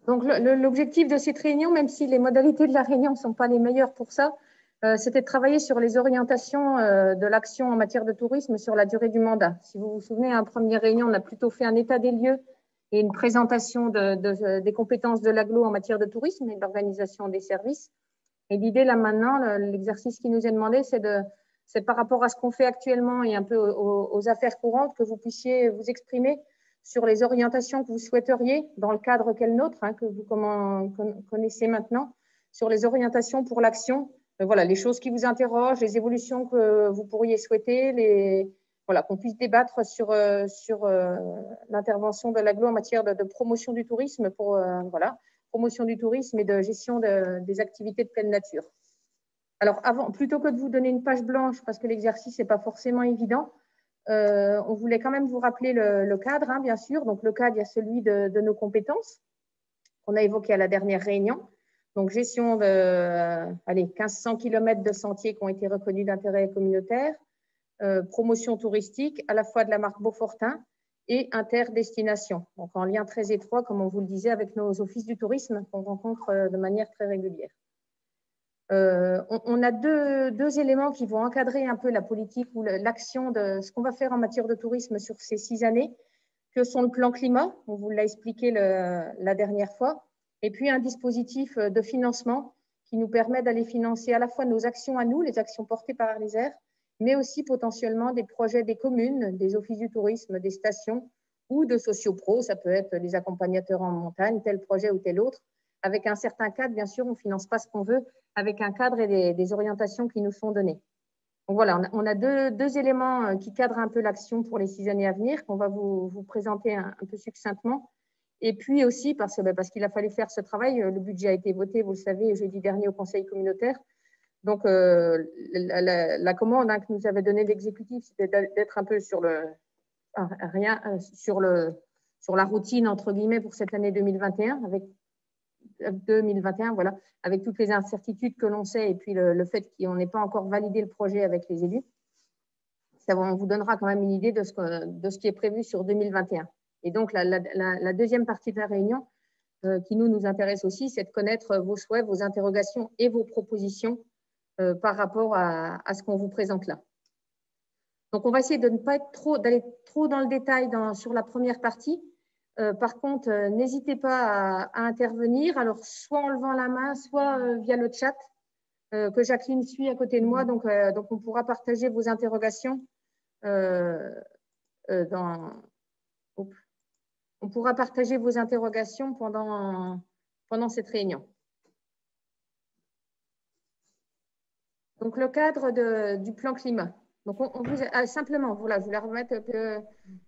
Donc, l'objectif de cette réunion, même si les modalités de la réunion ne sont pas les meilleures pour ça, c'était de travailler sur les orientations de l'action en matière de tourisme sur la durée du mandat. Si vous vous souvenez, à la première réunion, on a plutôt fait un état des lieux et une présentation des compétences de l'AGLO en matière de tourisme et d'organisation des services. Et l'idée, là, maintenant, l'exercice qui nous est demandé, c'est par rapport à ce qu'on fait actuellement et un peu aux affaires courantes, que vous puissiez vous exprimer sur les orientations que vous souhaiteriez, dans le cadre qu'est le nôtre, que vous connaissez maintenant, sur les orientations pour l'action. Voilà, les choses qui vous interrogent, les évolutions que vous pourriez souhaiter, voilà, qu'on puisse débattre sur l'intervention de l'AGLO en matière de promotion du tourisme voilà, promotion du tourisme et de gestion des activités de pleine nature. Alors, plutôt que de vous donner une page blanche, parce que l'exercice n'est pas forcément évident, on voulait quand même vous rappeler le cadre, bien sûr. Donc, le cadre, il y a celui de nos compétences qu'on a évoqué à la dernière réunion. Donc, gestion de 1500 km de sentiers qui ont été reconnus d'intérêt communautaire, promotion touristique, à la fois de la marque Beaufortin et interdestination. Donc, en lien très étroit, comme on vous le disait, avec nos offices du tourisme qu'on rencontre de manière très régulière. On a deux éléments qui vont encadrer un peu la politique ou l'action de ce qu'on va faire en matière de tourisme sur ces 6 années, que sont le plan climat, on vous l'a expliqué la dernière fois, et puis un dispositif de financement qui nous permet d'aller financer à la fois nos actions à nous, les actions portées par Arliser, mais aussi potentiellement des projets des communes, des offices du tourisme, des stations ou de sociopros, ça peut être les accompagnateurs en montagne, tel projet ou tel autre, avec un certain cadre, bien sûr, on ne finance pas ce qu'on veut, avec un cadre et des orientations qui nous sont données. Donc voilà, on a deux éléments qui cadrent un peu l'action pour les 6 années à venir, qu'on va vous présenter un peu succinctement. Et puis aussi, parce qu'il a fallu faire ce travail, le budget a été voté, vous le savez, jeudi dernier au Conseil communautaire. Donc, la commande que nous avait donnée l'exécutif, c'était d'être un peu sur la routine, entre guillemets, pour cette année 2021, voilà, avec toutes les incertitudes que l'on sait et puis le fait qu'on n'ait pas encore validé le projet avec les élus. Ça, on vous donnera quand même une idée de ce qui est prévu sur 2021. Et donc, la deuxième partie de la réunion, qui nous intéresse aussi, c'est de connaître vos souhaits, vos interrogations et vos propositions par rapport à ce qu'on vous présente là. Donc, on va essayer de ne pas d'aller trop dans le détail sur la première partie. Par contre, n'hésitez pas à intervenir, alors soit en levant la main, soit via le chat que Jacqueline suit à côté de moi. Donc on pourra partager vos interrogations on pourra partager vos interrogations pendant cette réunion. Donc, le cadre du plan climat. Donc, simplement, voilà, je voulais remettre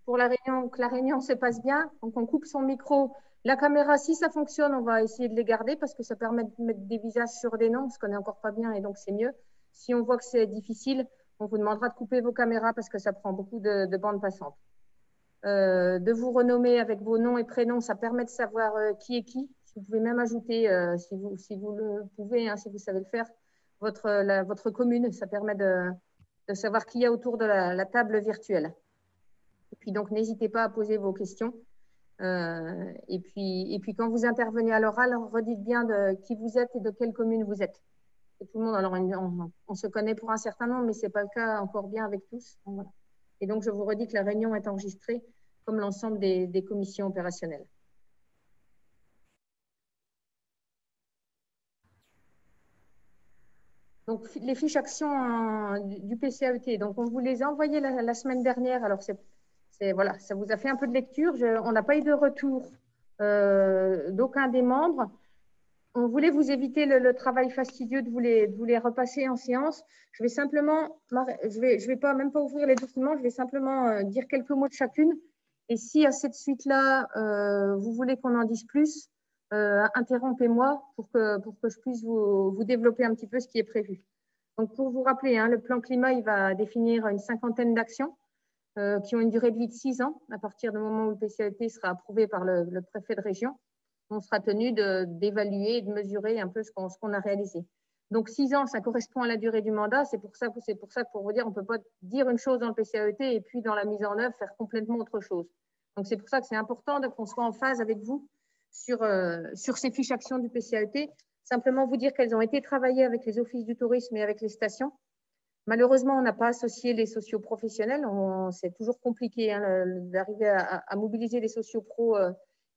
pour la réunion, que la réunion se passe bien. Donc, on coupe son micro. La caméra, si ça fonctionne, on va essayer de les garder parce que ça permet de mettre des visages sur des noms, parce qu'on n'est encore pas bien et donc c'est mieux. Si on voit que c'est difficile, on vous demandera de couper vos caméras parce que ça prend beaucoup de bandes passantes. De vous renommer avec vos noms et prénoms, ça permet de savoir qui est qui. Vous pouvez même ajouter, si vous le pouvez, si vous savez le faire, votre commune. Ça permet de savoir qui y a autour de la table virtuelle. Et puis donc, n'hésitez pas à poser vos questions. Et puis, quand vous intervenez à l'oral, redites bien de qui vous êtes et de quelle commune vous êtes. Et tout le monde, alors on se connaît pour un certain nombre, mais ce n'est pas le cas encore bien avec tous. Donc, voilà. Et donc, je vous redis que la réunion est enregistrée comme l'ensemble des commissions opérationnelles. Donc, les fiches actions du PCAET, donc on vous les a envoyées la semaine dernière. Alors, voilà, ça vous a fait un peu de lecture. On n'a pas eu de retour d'aucun des membres. On voulait vous éviter le travail fastidieux de vous les repasser en séance. Je vais simplement, je vais même pas ouvrir les documents, je vais simplement dire quelques mots de chacune. Et si à cette suite-là, vous voulez qu'on en dise plus, interrompez-moi pour que je puisse vous développer un petit peu ce qui est prévu. Donc, pour vous rappeler, le plan climat, il va définir une 50aine d'actions qui ont une durée de vie de 6 ans à partir du moment où le PCAET sera approuvé par le préfet de région. On sera tenu d'évaluer et de mesurer un peu ce qu'on a réalisé. Donc, 6 ans, ça correspond à la durée du mandat. C'est pour ça que pour vous dire, on ne peut pas dire une chose dans le PCAET et puis dans la mise en œuvre, faire complètement autre chose. Donc, c'est pour ça que c'est important qu'on soit en phase avec vous sur ces fiches actions du PCAET. Simplement vous dire qu'elles ont été travaillées avec les offices du tourisme et avec les stations. Malheureusement, on n'a pas associé les socioprofessionnels. C'est toujours compliqué d'arriver à mobiliser les sociopros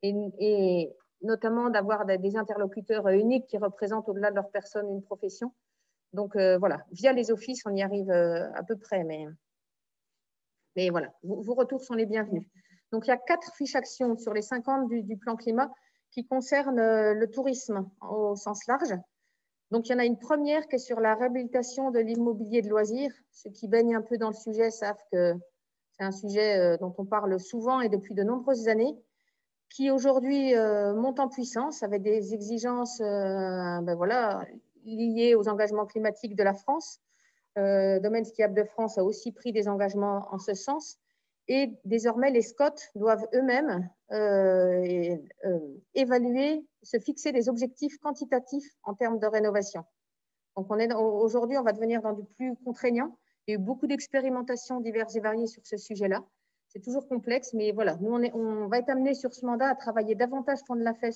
et notamment d'avoir des interlocuteurs uniques qui représentent au-delà de leur personne une profession. Donc voilà, via les offices, on y arrive à peu près. Mais voilà, vos retours sont les bienvenus. Donc, il y a 4 fiches actions sur les 50 du plan climat qui concernent le tourisme au sens large. Donc, il y en a une première qui est sur la réhabilitation de l'immobilier de loisirs. Ceux qui baignent un peu dans le sujet savent que c'est un sujet dont on parle souvent et depuis de nombreuses années, qui aujourd'hui monte en puissance avec des exigences liées aux engagements climatiques de la France. Domaine skiable de France a aussi pris des engagements en ce sens. Et désormais, les SCOT doivent eux-mêmes évaluer, se fixer des objectifs quantitatifs en termes de rénovation. Donc, aujourd'hui, on va devenir dans du plus contraignant. Il y a eu beaucoup d'expérimentations diverses et variées sur ce sujet-là. C'est toujours complexe, mais voilà, nous, on va être amenés sur ce mandat à travailler davantage qu'on ne l'a fait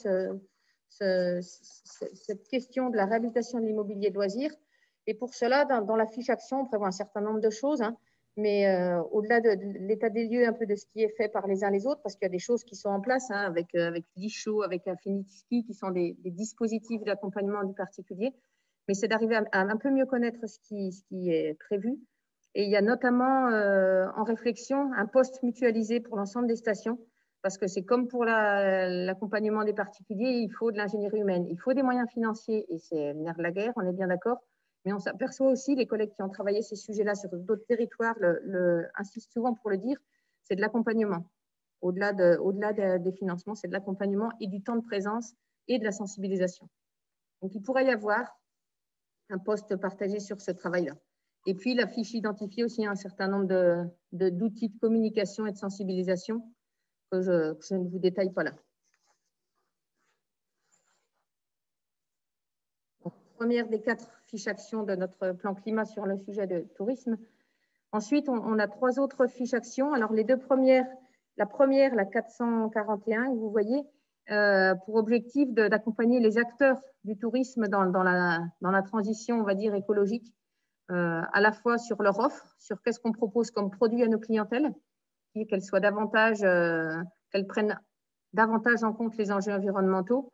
cette question de la réhabilitation de l'immobilier de loisirs. Et pour cela, dans la fiche action, on prévoit un certain nombre de choses, mais au-delà de l'état des lieux, un peu de ce qui est fait par les uns les autres, parce qu'il y a des choses qui sont en place avec l'ISHO, avec Affinity Ski, qui sont des dispositifs d'accompagnement du particulier, mais c'est d'arriver à un peu mieux connaître ce qui est prévu. Et il y a notamment en réflexion un poste mutualisé pour l'ensemble des stations, parce que c'est comme pour l'accompagnement des particuliers, il faut de l'ingénierie humaine, il faut des moyens financiers, et c'est le nerf de la guerre, on est bien d'accord. Mais on s'aperçoit aussi, les collègues qui ont travaillé ces sujets-là sur d'autres territoires insistent souvent pour le dire, c'est de l'accompagnement. Au-delà des financements, c'est de l'accompagnement et du temps de présence et de la sensibilisation. Donc, il pourrait y avoir un poste partagé sur ce travail-là. Et puis, la fiche identifie aussi un certain nombre d'outils de communication et de sensibilisation que je ne vous détaille pas là. Première des 4 fiches actions de notre plan climat sur le sujet de tourisme. Ensuite, on a 3 autres fiches actions. Alors, les 2 premières, la première, la 441, vous voyez, pour objectif d'accompagner les acteurs du tourisme dans la transition, on va dire, écologique, à la fois sur leur offre, sur qu'est-ce qu'on propose comme produit à nos clientèles, qu'elles soient davantage, qu'elles prennent davantage en compte les enjeux environnementaux,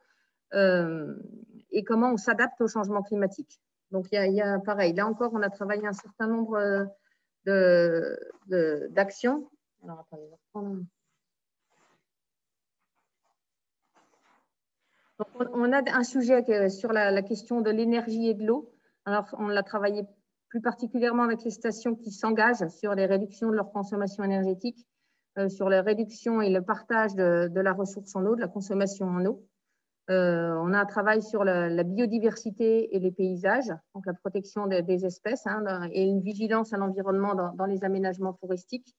et comment on s'adapte au changement climatique. Donc, il y a pareil, là encore, on a travaillé un certain nombre d'actions. Alors, attendez, on a un sujet sur la question de l'énergie et de l'eau. Alors, on l'a travaillé plus particulièrement avec les stations qui s'engagent sur les réductions de leur consommation énergétique, sur la réduction et le partage de la ressource en eau, de la consommation en eau. On a un travail sur la biodiversité et les paysages, donc la protection des espèces et une vigilance à l'environnement dans les aménagements forestiques.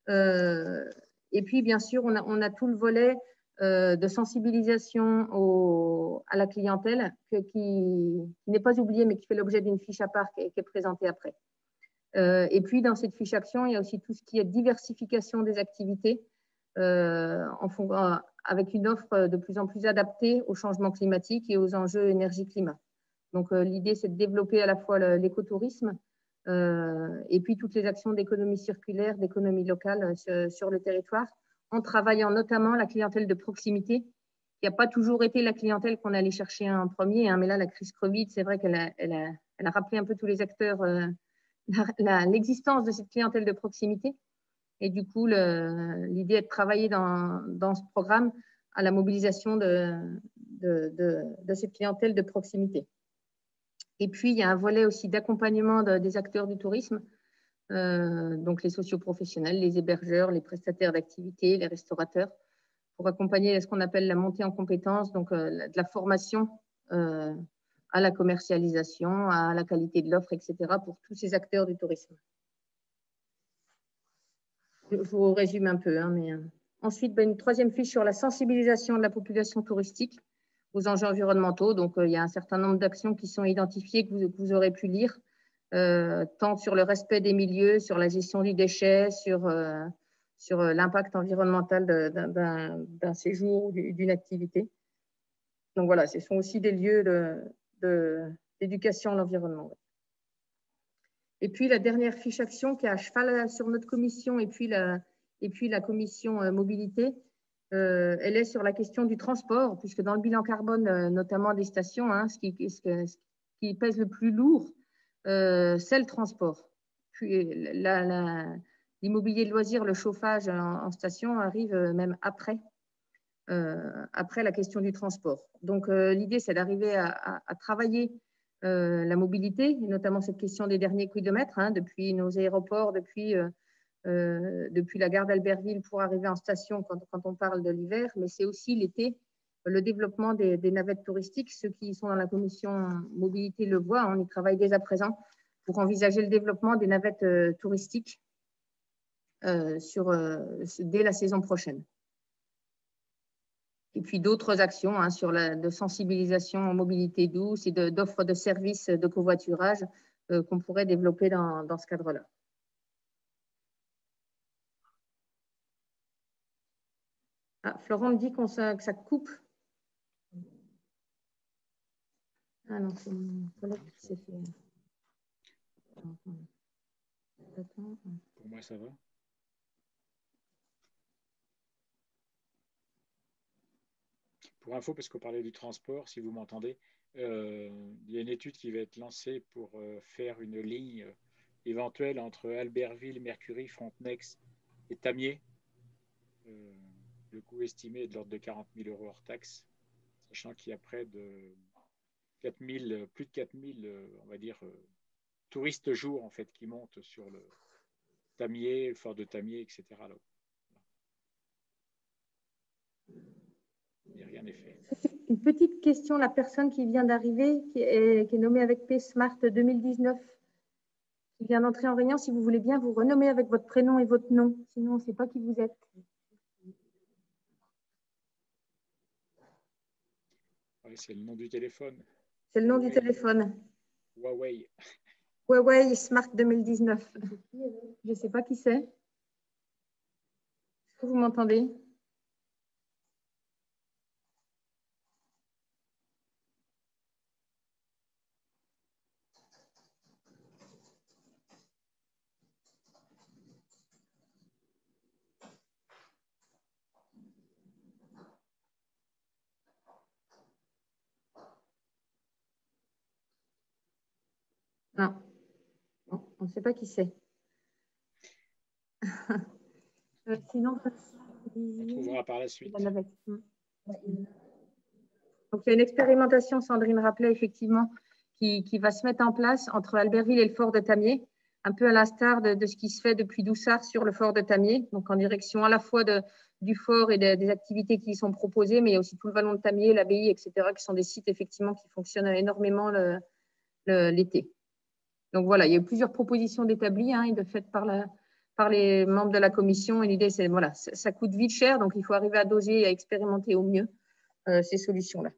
Et puis, bien sûr, on a tout le volet de sensibilisation à la clientèle qui n'est pas oublié, mais qui fait l'objet d'une fiche à part qui est présentée après. Et puis, dans cette fiche action, il y a aussi tout ce qui est diversification des activités avec une offre de plus en plus adaptée au changement climatique et aux enjeux énergie-climat. Donc, l'idée, c'est de développer à la fois l'écotourisme et puis toutes les actions d'économie circulaire, d'économie locale sur le territoire, en travaillant notamment la clientèle de proximité, qui n'a pas toujours été la clientèle qu'on allait chercher en premier, mais là, la crise Covid, c'est vrai qu'elle a rappelé un peu tous les acteurs l'existence de cette clientèle de proximité. Et du coup, l'idée est de travailler dans ce programme à la mobilisation de cette clientèle de proximité. Et puis, il y a un volet aussi d'accompagnement des acteurs du tourisme, donc les socioprofessionnels, les hébergeurs, les prestataires d'activités, les restaurateurs, pour accompagner ce qu'on appelle la montée en compétences, donc de la formation à la commercialisation, à la qualité de l'offre, etc., pour tous ces acteurs du tourisme. Je vous résume un peu. Ensuite, une 3e fiche sur la sensibilisation de la population touristique aux enjeux environnementaux. Donc, il y a un certain nombre d'actions qui sont identifiées que vous aurez pu lire, tant sur le respect des milieux, sur la gestion du déchet, sur sur l'impact environnemental d'un séjour ou d'une activité. Donc voilà, ce sont aussi des lieux d'éducation à l'environnement. Et puis la dernière fiche action qui est à cheval sur notre commission et puis la commission mobilité, elle est sur la question du transport, puisque dans le bilan carbone, notamment des stations, hein, ce qui pèse le plus lourd, c'est le transport. Puis l'immobilier de loisirs, le chauffage en station arrive même après la question du transport. Donc l'idée, c'est d'arriver à travailler la mobilité, et notamment cette question des derniers kilomètres, hein, depuis nos aéroports, depuis la gare d'Albertville pour arriver en station quand on parle de l'hiver, mais c'est aussi l'été, le développement des navettes touristiques. Ceux qui sont dans la commission mobilité le voient, on y travaille dès à présent pour envisager le développement des navettes touristiques dès la saison prochaine. Et puis d'autres actions hein, de sensibilisation en mobilité douce et d'offres de services de covoiturage qu'on pourrait développer dans ce cadre-là. Ah, Florent me dit que ça coupe. Ah non, c'est mon collègue qui s'est fait. Pour moi, ça va. Pour info, parce qu'on parlait du transport, si vous m'entendez, il y a une étude qui va être lancée pour faire une ligne éventuelle entre Albertville, Mercury, Frontenex et Tamier. Le coût estimé est de l'ordre de 40 000 € hors taxe, sachant qu'il y a près de 4 000, plus de 4 000, on va dire, touristes jour en fait, qui montent sur le Tamier, le fort de Tamier, etc. Là. Et rien n'est fait. Une petite question, la personne qui vient d'arriver, qui est nommée avec P-Smart 2019, qui vient d'entrer en réunion, si vous voulez bien vous renommer avec votre prénom et votre nom, sinon on ne sait pas qui vous êtes. Oui, c'est le nom du téléphone. C'est le nom du téléphone. Huawei. Huawei Smart 2019. Je ne sais pas qui c'est. Est-ce que vous m'entendez ? Non. Bon, on ne sait pas qui c'est. Sinon, on trouvera par la suite. Donc, il y a une expérimentation, Sandrine rappelait effectivement, qui va se mettre en place entre Albertville et le fort de Tamier, un peu à l'instar de ce qui se fait depuis Doussard sur le fort de Tamier, donc en direction à la fois du fort et des activités qui y sont proposées, mais il y a aussi tout le vallon de Tamier, l'abbaye, etc., qui sont des sites effectivement qui fonctionnent énormément l'été. Donc voilà, il y a eu plusieurs propositions d'établies hein, de faites par les membres de la commission. Et l'idée, c'est voilà, ça coûte vite cher, donc il faut arriver à doser et à expérimenter au mieux ces solutions-là.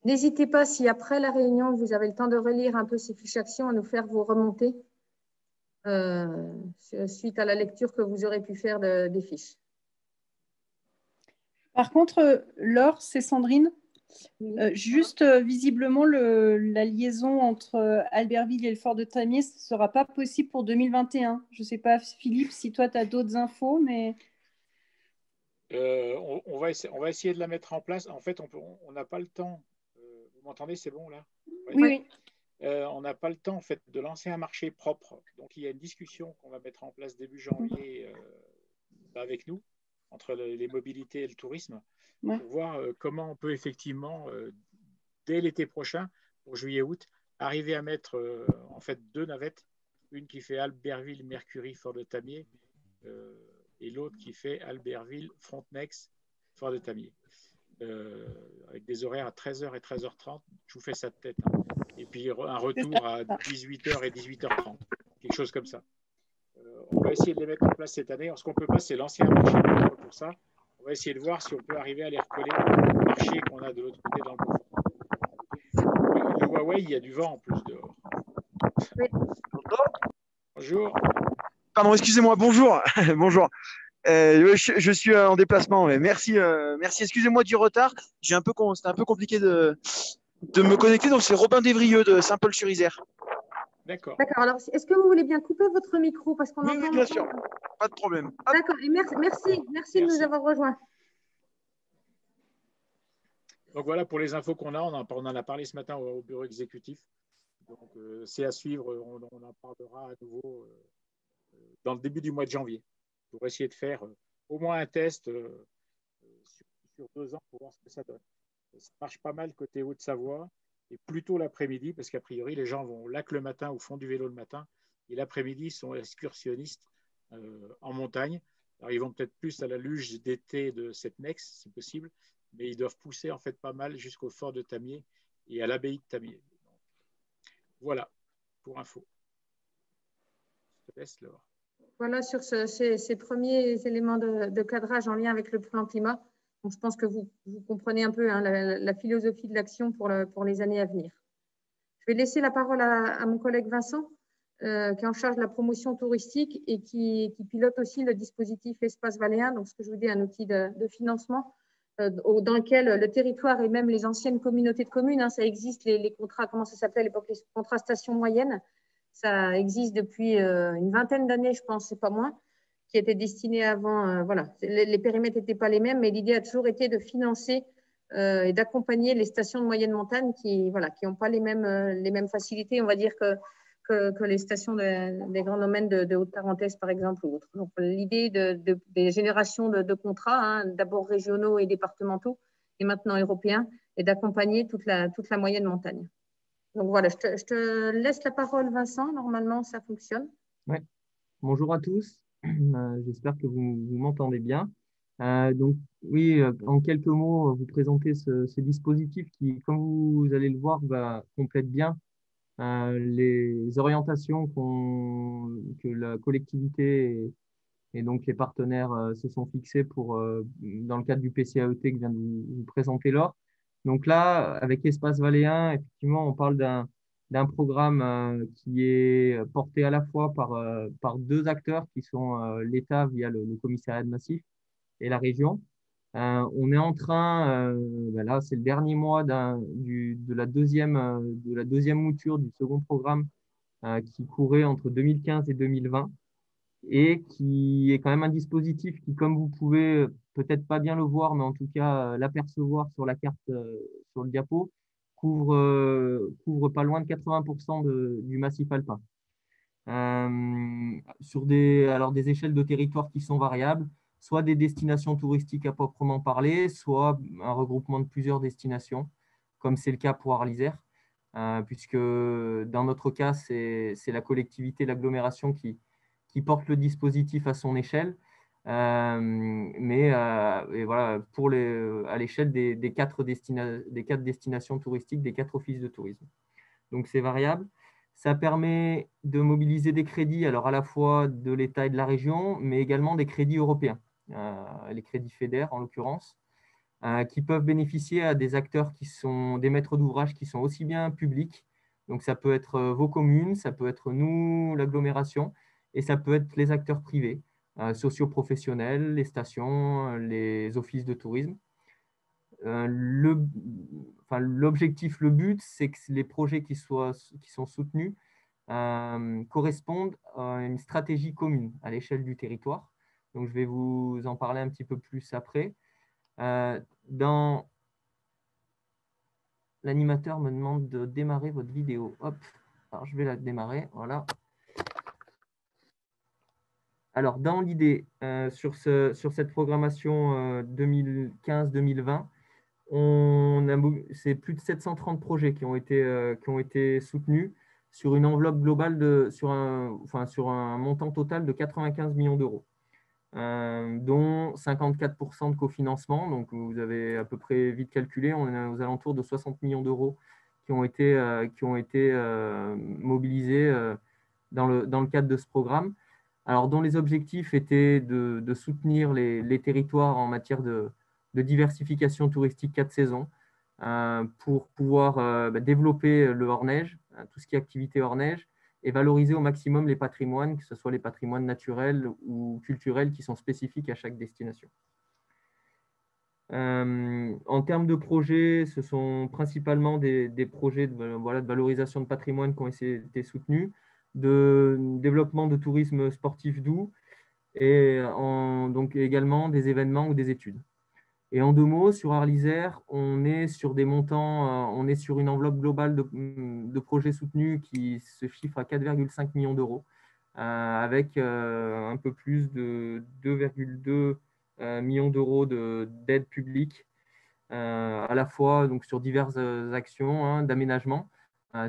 N'hésitez pas, si après la réunion, vous avez le temps de relire un peu ces fiches actions, à nous faire vos remontées suite à la lecture que vous aurez pu faire des fiches. Par contre, Laure, c'est Sandrine. Juste visiblement, la liaison entre Albertville et le fort de Tamier, ce ne sera pas possible pour 2021. Je ne sais pas, Philippe, si toi, tu as d'autres infos, mais… on va essayer de la mettre en place. En fait, on n'a pas le temps. Vous m'entendez, c'est bon là? Oui. On n'a pas le temps en fait, de lancer un marché propre. Donc, il y a une discussion qu'on va mettre en place début janvier avec nous, entre les mobilités et le tourisme, pour voir comment on peut effectivement, dès l'été prochain, pour juillet-août, arriver à mettre en fait 2 navettes, une qui fait Albertville, Mercury, Fort de Tamier, et l'autre qui fait Albertville, Frontenex, Fort de Tamier, avec des horaires à 13h et 13h30. Je vous fais ça de tête. Hein. Et puis un retour à 18h et 18h30, quelque chose comme ça. On va essayer de les mettre en place cette année. Alors, ce qu'on ne peut pas, c'est lancer un marché pour ça. On va essayer de voir si on peut arriver à les recoller au marché qu'on a de l'autre côté dans le Beaufort. Le Huawei, il y a du vent en plus dehors. Oui. Bonjour. Pardon, excusez-moi, bonjour. Bonjour. Je suis en déplacement. Mais merci, merci. Excusez-moi du retard. C'était un peu compliqué de me connecter. Donc, c'est Robin Desvrieux de Saint-Paul-sur-Isère. D'accord. D'accord. Alors, est-ce que vous voulez bien couper votre micro parce qu'on Oui, entend bien sûr. Pas de problème. D'accord. Et merci de nous avoir rejoints. Donc voilà pour les infos qu'on a. On en a parlé ce matin au bureau exécutif. Donc c'est à suivre. On en parlera à nouveau dans le début du mois de janvier pour essayer de faire au moins un test sur 2 ans pour voir ce que ça donne. Ça marche pas mal côté Haute-Savoie et plutôt l'après-midi parce qu'a priori les gens vont au lac le matin ou font du vélo le matin et l'après-midi ils sont excursionnistes en montagne. Alors ils vont peut-être plus à la luge d'été de Setnex, c'est possible, mais ils doivent pousser en fait pas mal jusqu'au fort de Tamier et à l'abbaye de Tamier. Voilà pour info. Je te laisse, Laure. Voilà sur ces premiers éléments de cadrage en lien avec le plan climat. Donc, je pense que vous comprenez un peu la philosophie de l'action pour les années à venir. Je vais laisser la parole à mon collègue Vincent, qui est en charge de la promotion touristique et qui pilote aussi le dispositif Espace Valéen, donc ce que je vous dis, un outil de financement dans lequel le territoire et même les anciennes communautés de communes, ça existe, les contrats, comment ça s'appelait à l'époque, les contrats stations moyennes, ça existe depuis une vingtaine d'années, je pense, c'est pas moins, qui étaient destinés avant, voilà, les périmètres n'étaient pas les mêmes, mais l'idée a toujours été de financer et d'accompagner les stations de moyenne montagne qui n'ont pas les mêmes facilités, on va dire, que les stations des grands domaines de Haute-Tarentaise, par exemple, ou autres. Donc, l'idée des générations de contrats, d'abord régionaux et départementaux, et maintenant européens, est d'accompagner toute la moyenne montagne. Donc, voilà, je te laisse la parole, Vincent. Normalement, ça fonctionne. Ouais. Bonjour à tous. J'espère que vous m'entendez bien. Donc, oui, en quelques mots, vous présenter ce dispositif qui, comme vous allez le voir, complète bien les orientations que la collectivité et donc les partenaires se sont fixés dans le cadre du PCAET que vient de vous présenter Laure. Donc là, avec Espace Valéen, effectivement, on parle d'un programme qui est porté à la fois par 2 acteurs qui sont l'État via le commissariat de massif et la région. On est en train, là, c'est le dernier mois de la deuxième mouture du second programme qui courait entre 2015 et 2020 et qui est quand même un dispositif qui, comme vous pouvez peut-être pas bien le voir, mais en tout cas l'apercevoir sur la carte, sur le diapo, couvre pas loin de 80% du massif alpin. Sur des échelles de territoire qui sont variables, soit des destinations touristiques à proprement parler, soit un regroupement de plusieurs destinations, comme c'est le cas pour Arlisère, puisque dans notre cas, c'est la collectivité, l'agglomération qui porte le dispositif à son échelle, et voilà, à l'échelle des 4 destinations touristiques, des 4 offices de tourisme. Donc, c'est variable. Ça permet de mobiliser des crédits, alors à la fois de l'État et de la région, mais également des crédits européens, les crédits FEDER en l'occurrence, qui peuvent bénéficier à des acteurs qui sont des maîtres d'ouvrage qui sont aussi bien publics. Donc, ça peut être vos communes, ça peut être nous, l'agglomération, et ça peut être les acteurs privés, socio-professionnels, les stations, les offices de tourisme. L'objectif, le but, c'est que les projets qui sont soutenus correspondent à une stratégie commune à l'échelle du territoire. Donc, je vais vous en parler un petit peu plus après. L'animateur me demande de démarrer votre vidéo. Hop, alors je vais la démarrer. Voilà. Alors, dans l'idée, sur cette programmation 2015-2020, c'est plus de 730 projets qui ont été soutenus sur une enveloppe globale sur un montant total de 95 millions d'euros, dont 54% de cofinancement. Donc, vous avez à peu près vite calculé, on est aux alentours de 60 millions d'euros qui ont été mobilisés dans le cadre de ce programme. Alors, dont les objectifs étaient de soutenir les territoires en matière de diversification touristique 4 saisons pour pouvoir développer le hors-neige, tout ce qui est activité hors-neige, et valoriser au maximum les patrimoines, que ce soit les patrimoines naturels ou culturels qui sont spécifiques à chaque destination. En termes de projets, ce sont principalement des projets de valorisation de patrimoine qui ont été soutenus, de développement de tourisme sportif doux et donc également des événements ou des études. Et en 2 mots, sur Arlisère, on est sur des montants, on est sur une enveloppe globale de projets soutenus qui se chiffre à 4,5 millions d'euros, avec un peu plus de 2,2 millions d'euros d'aide publique, à la fois donc, sur diverses actions d'aménagement.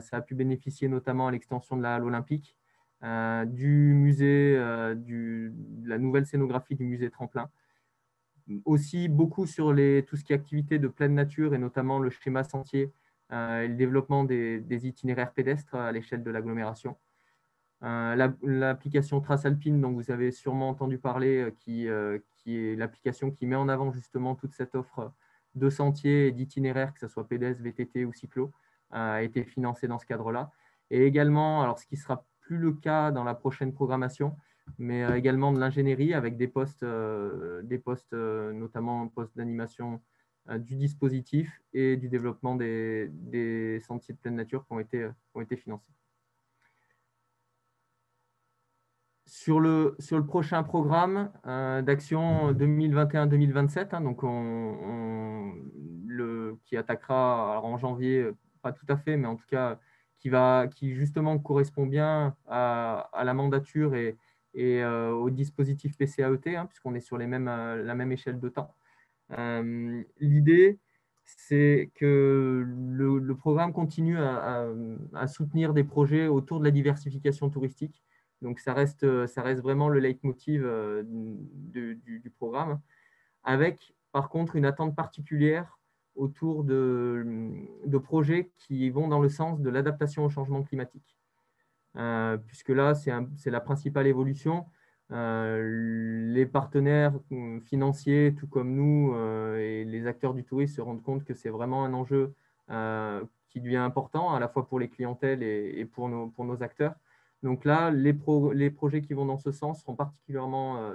Ça a pu bénéficier notamment à l'extension de la Halle olympique, du musée, de la nouvelle scénographie du musée Tremplin. Aussi beaucoup sur tout ce qui est activité de pleine nature et notamment le schéma sentier et le développement des itinéraires pédestres à l'échelle de l'agglomération. L'application Trace Alpine, dont vous avez sûrement entendu parler, qui est l'application qui met en avant justement toute cette offre de sentiers et d'itinéraires, que ce soit pédestre, VTT ou cyclo, a été financée dans ce cadre-là. Et également, alors ce qui ne sera plus le cas dans la prochaine programmation, mais également de l'ingénierie avec des postes notamment postes d'animation du dispositif et du développement des sentiers de pleine nature qui ont été financés. Sur le prochain programme d'action 2021-2027, donc qui attaquera alors en janvier, pas tout à fait, mais en tout cas qui justement correspond bien à la mandature et au dispositif PCAET, puisqu'on est sur la même échelle de temps. L'idée, c'est que le programme continue à soutenir des projets autour de la diversification touristique. Donc, ça reste vraiment le leitmotiv du programme, avec par contre une attente particulière autour de projets qui vont dans le sens de l'adaptation au changement climatique. Puisque là, c'est la principale évolution. Les partenaires financiers, tout comme nous, et les acteurs du tourisme se rendent compte que c'est vraiment un enjeu qui devient important, à la fois pour les clientèles et pour nos acteurs. Donc là, les projets qui vont dans ce sens sont particulièrement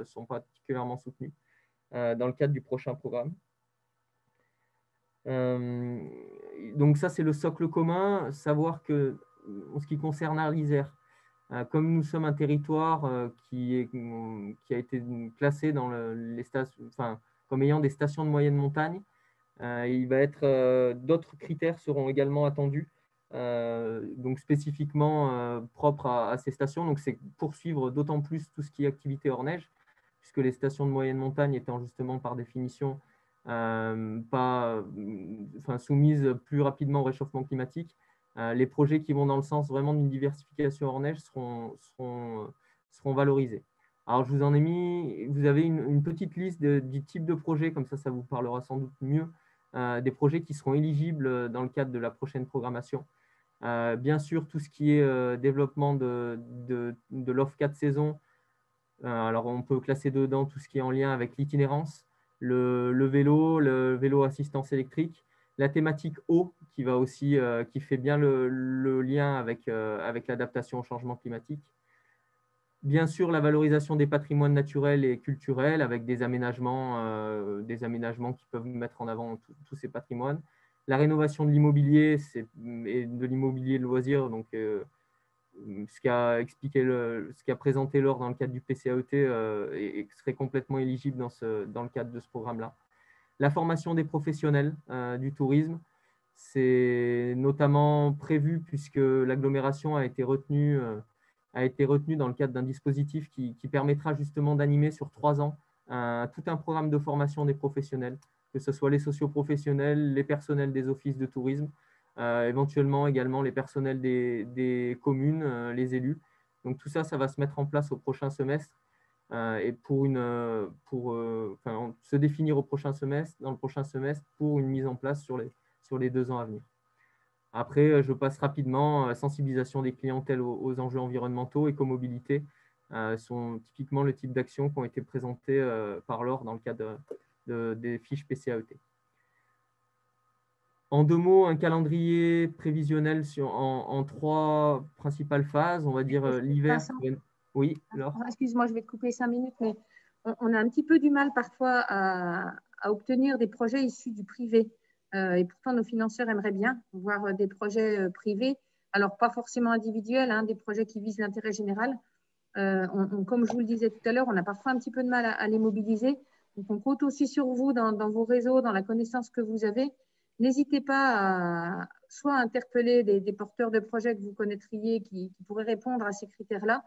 soutenus dans le cadre du prochain programme. Donc ça, c'est le socle commun. Savoir que, en ce qui concerne Arlisère, comme nous sommes un territoire qui a été classé dans comme ayant des stations de moyenne montagne, il va être d'autres critères seront également attendus, donc spécifiquement propres à ces stations. Donc c'est poursuivre d'autant plus tout ce qui est activité hors neige, puisque les stations de moyenne montagne étant justement par définition soumises plus rapidement au réchauffement climatique. Les projets qui vont dans le sens vraiment d'une diversification hors neige seront valorisés. Alors, je vous en ai mis, vous avez une petite liste du type de projet, comme ça vous parlera sans doute mieux, des projets qui seront éligibles dans le cadre de la prochaine programmation. Bien sûr, tout ce qui est développement de l'offre 4 saisons. Alors, on peut classer dedans tout ce qui est en lien avec l'itinérance, le vélo assistance électrique, la thématique eau qui va aussi, qui fait bien le lien avec l'adaptation au changement climatique. Bien sûr, la valorisation des patrimoines naturels et culturels avec des aménagements qui peuvent mettre en avant tous ces patrimoines. La rénovation de l'immobilier et de l'immobilier de loisirs, donc ce qu'a présenté Laure dans le cadre du PCAET serait complètement éligible dans le cadre de ce programme-là. La formation des professionnels du tourisme, c'est notamment prévu puisque l'agglomération a été retenue dans le cadre d'un dispositif qui permettra justement d'animer sur 3 ans tout un programme de formation des professionnels, que ce soit les socioprofessionnels, les personnels des offices de tourisme, éventuellement également les personnels des communes, les élus. Donc tout ça, ça va se mettre en place au prochain semestre et se définir dans le prochain semestre pour une mise en place sur les 2 ans à venir. Après, je passe rapidement. Sensibilisation des clientèles aux enjeux environnementaux, écomobilité sont typiquement le type d'actions qui ont été présentées par Laure dans le cadre des fiches PCAET. En 2 mots, un calendrier prévisionnel en 3 principales phases. On va dire l'hiver. Oui, Laure. Excuse-moi, je vais te couper 5 minutes, mais on a un petit peu du mal parfois à obtenir des projets issus du privé. Et pourtant, nos financeurs aimeraient bien voir des projets privés. Alors, pas forcément individuels, hein, des projets qui visent l'intérêt général. Comme je vous le disais tout à l'heure, on a parfois un petit peu de mal à les mobiliser. Donc, on compte aussi sur vous dans vos réseaux, dans la connaissance que vous avez. N'hésitez pas à soit interpeller des porteurs de projets que vous connaîtriez qui pourraient répondre à ces critères-là,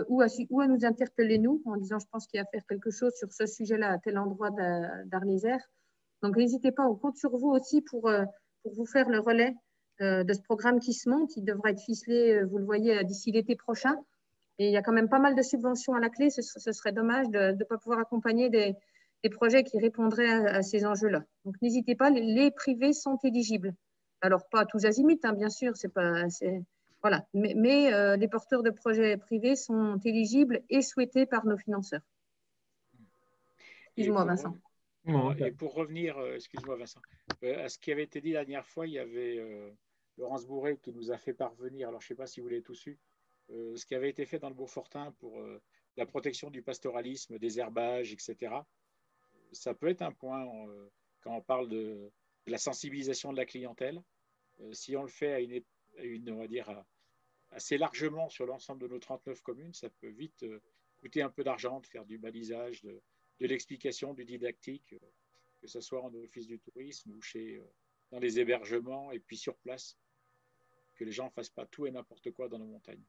ou à nous interpeller, nous, en disant « je pense qu'il y a à faire quelque chose sur ce sujet-là à tel endroit d'Arlésière ». Donc, n'hésitez pas, on compte sur vous aussi pour vous faire le relais de ce programme qui se monte. Il devrait être ficelé, vous le voyez, d'ici l'été prochain. Et il y a quand même pas mal de subventions à la clé. Ce serait dommage de ne pas pouvoir accompagner des projets qui répondraient à ces enjeux-là. Donc, n'hésitez pas, les privés sont éligibles. Alors, pas tous azimuts, hein, bien sûr, voilà. Mais les porteurs de projets privés sont éligibles et souhaités par nos financeurs. Excuse-moi, Vincent. Et pour revenir, excuse-moi, Vincent, à ce qui avait été dit la dernière fois, il y avait Laurence Bourret qui nous a fait parvenir, alors je ne sais pas si vous l'avez tous su, ce qui avait été fait dans le Beaufortin pour la protection du pastoralisme, des herbages, etc. Ça peut être un point quand on parle de la sensibilisation de la clientèle. Si on le fait on va dire, assez largement sur l'ensemble de nos 39 communes, ça peut vite coûter un peu d'argent de faire du balisage, de l'explication, du didactique, que ce soit en office du tourisme ou dans les hébergements et puis sur place, que les gens ne fassent pas tout et n'importe quoi dans nos montagnes.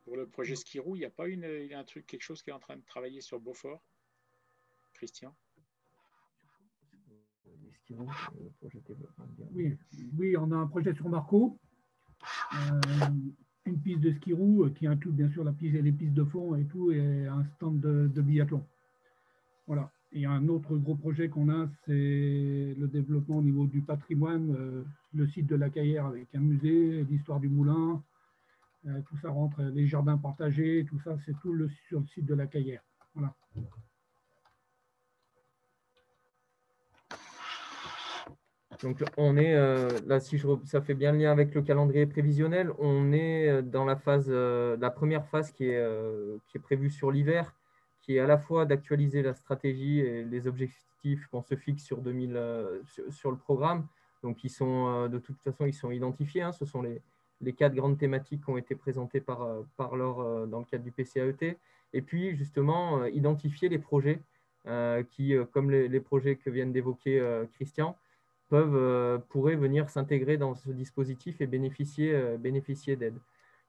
Pour le projet Skirou, il n'y a pas quelque chose qui est en train de travailler sur Beaufort, Christian? Oui, on a un projet sur Marco, une piste de skirou qui inclut bien sûr les pistes de fond et tout, et un stand de biathlon. Voilà. Et un autre gros projet qu'on a, c'est le développement au niveau du patrimoine, le site de la Caillère avec un musée, l'histoire du moulin, tout ça rentre, les jardins partagés, tout ça, c'est tout sur le site de la Caillère. Voilà. Donc, on est là, ça fait bien le lien avec le calendrier prévisionnel. On est dans la première phase qui est prévue sur l'hiver, qui est à la fois d'actualiser la stratégie et les objectifs qu'on se fixe sur le programme. Donc, ils sont de toute façon, ils sont identifiés. Hein. Ce sont les 4 grandes thématiques qui ont été présentées par Laure dans le cadre du PCAET. Et puis, justement, identifier les projets qui, comme les projets que vient d'évoquer Christian, pourraient venir s'intégrer dans ce dispositif et bénéficier d'aide.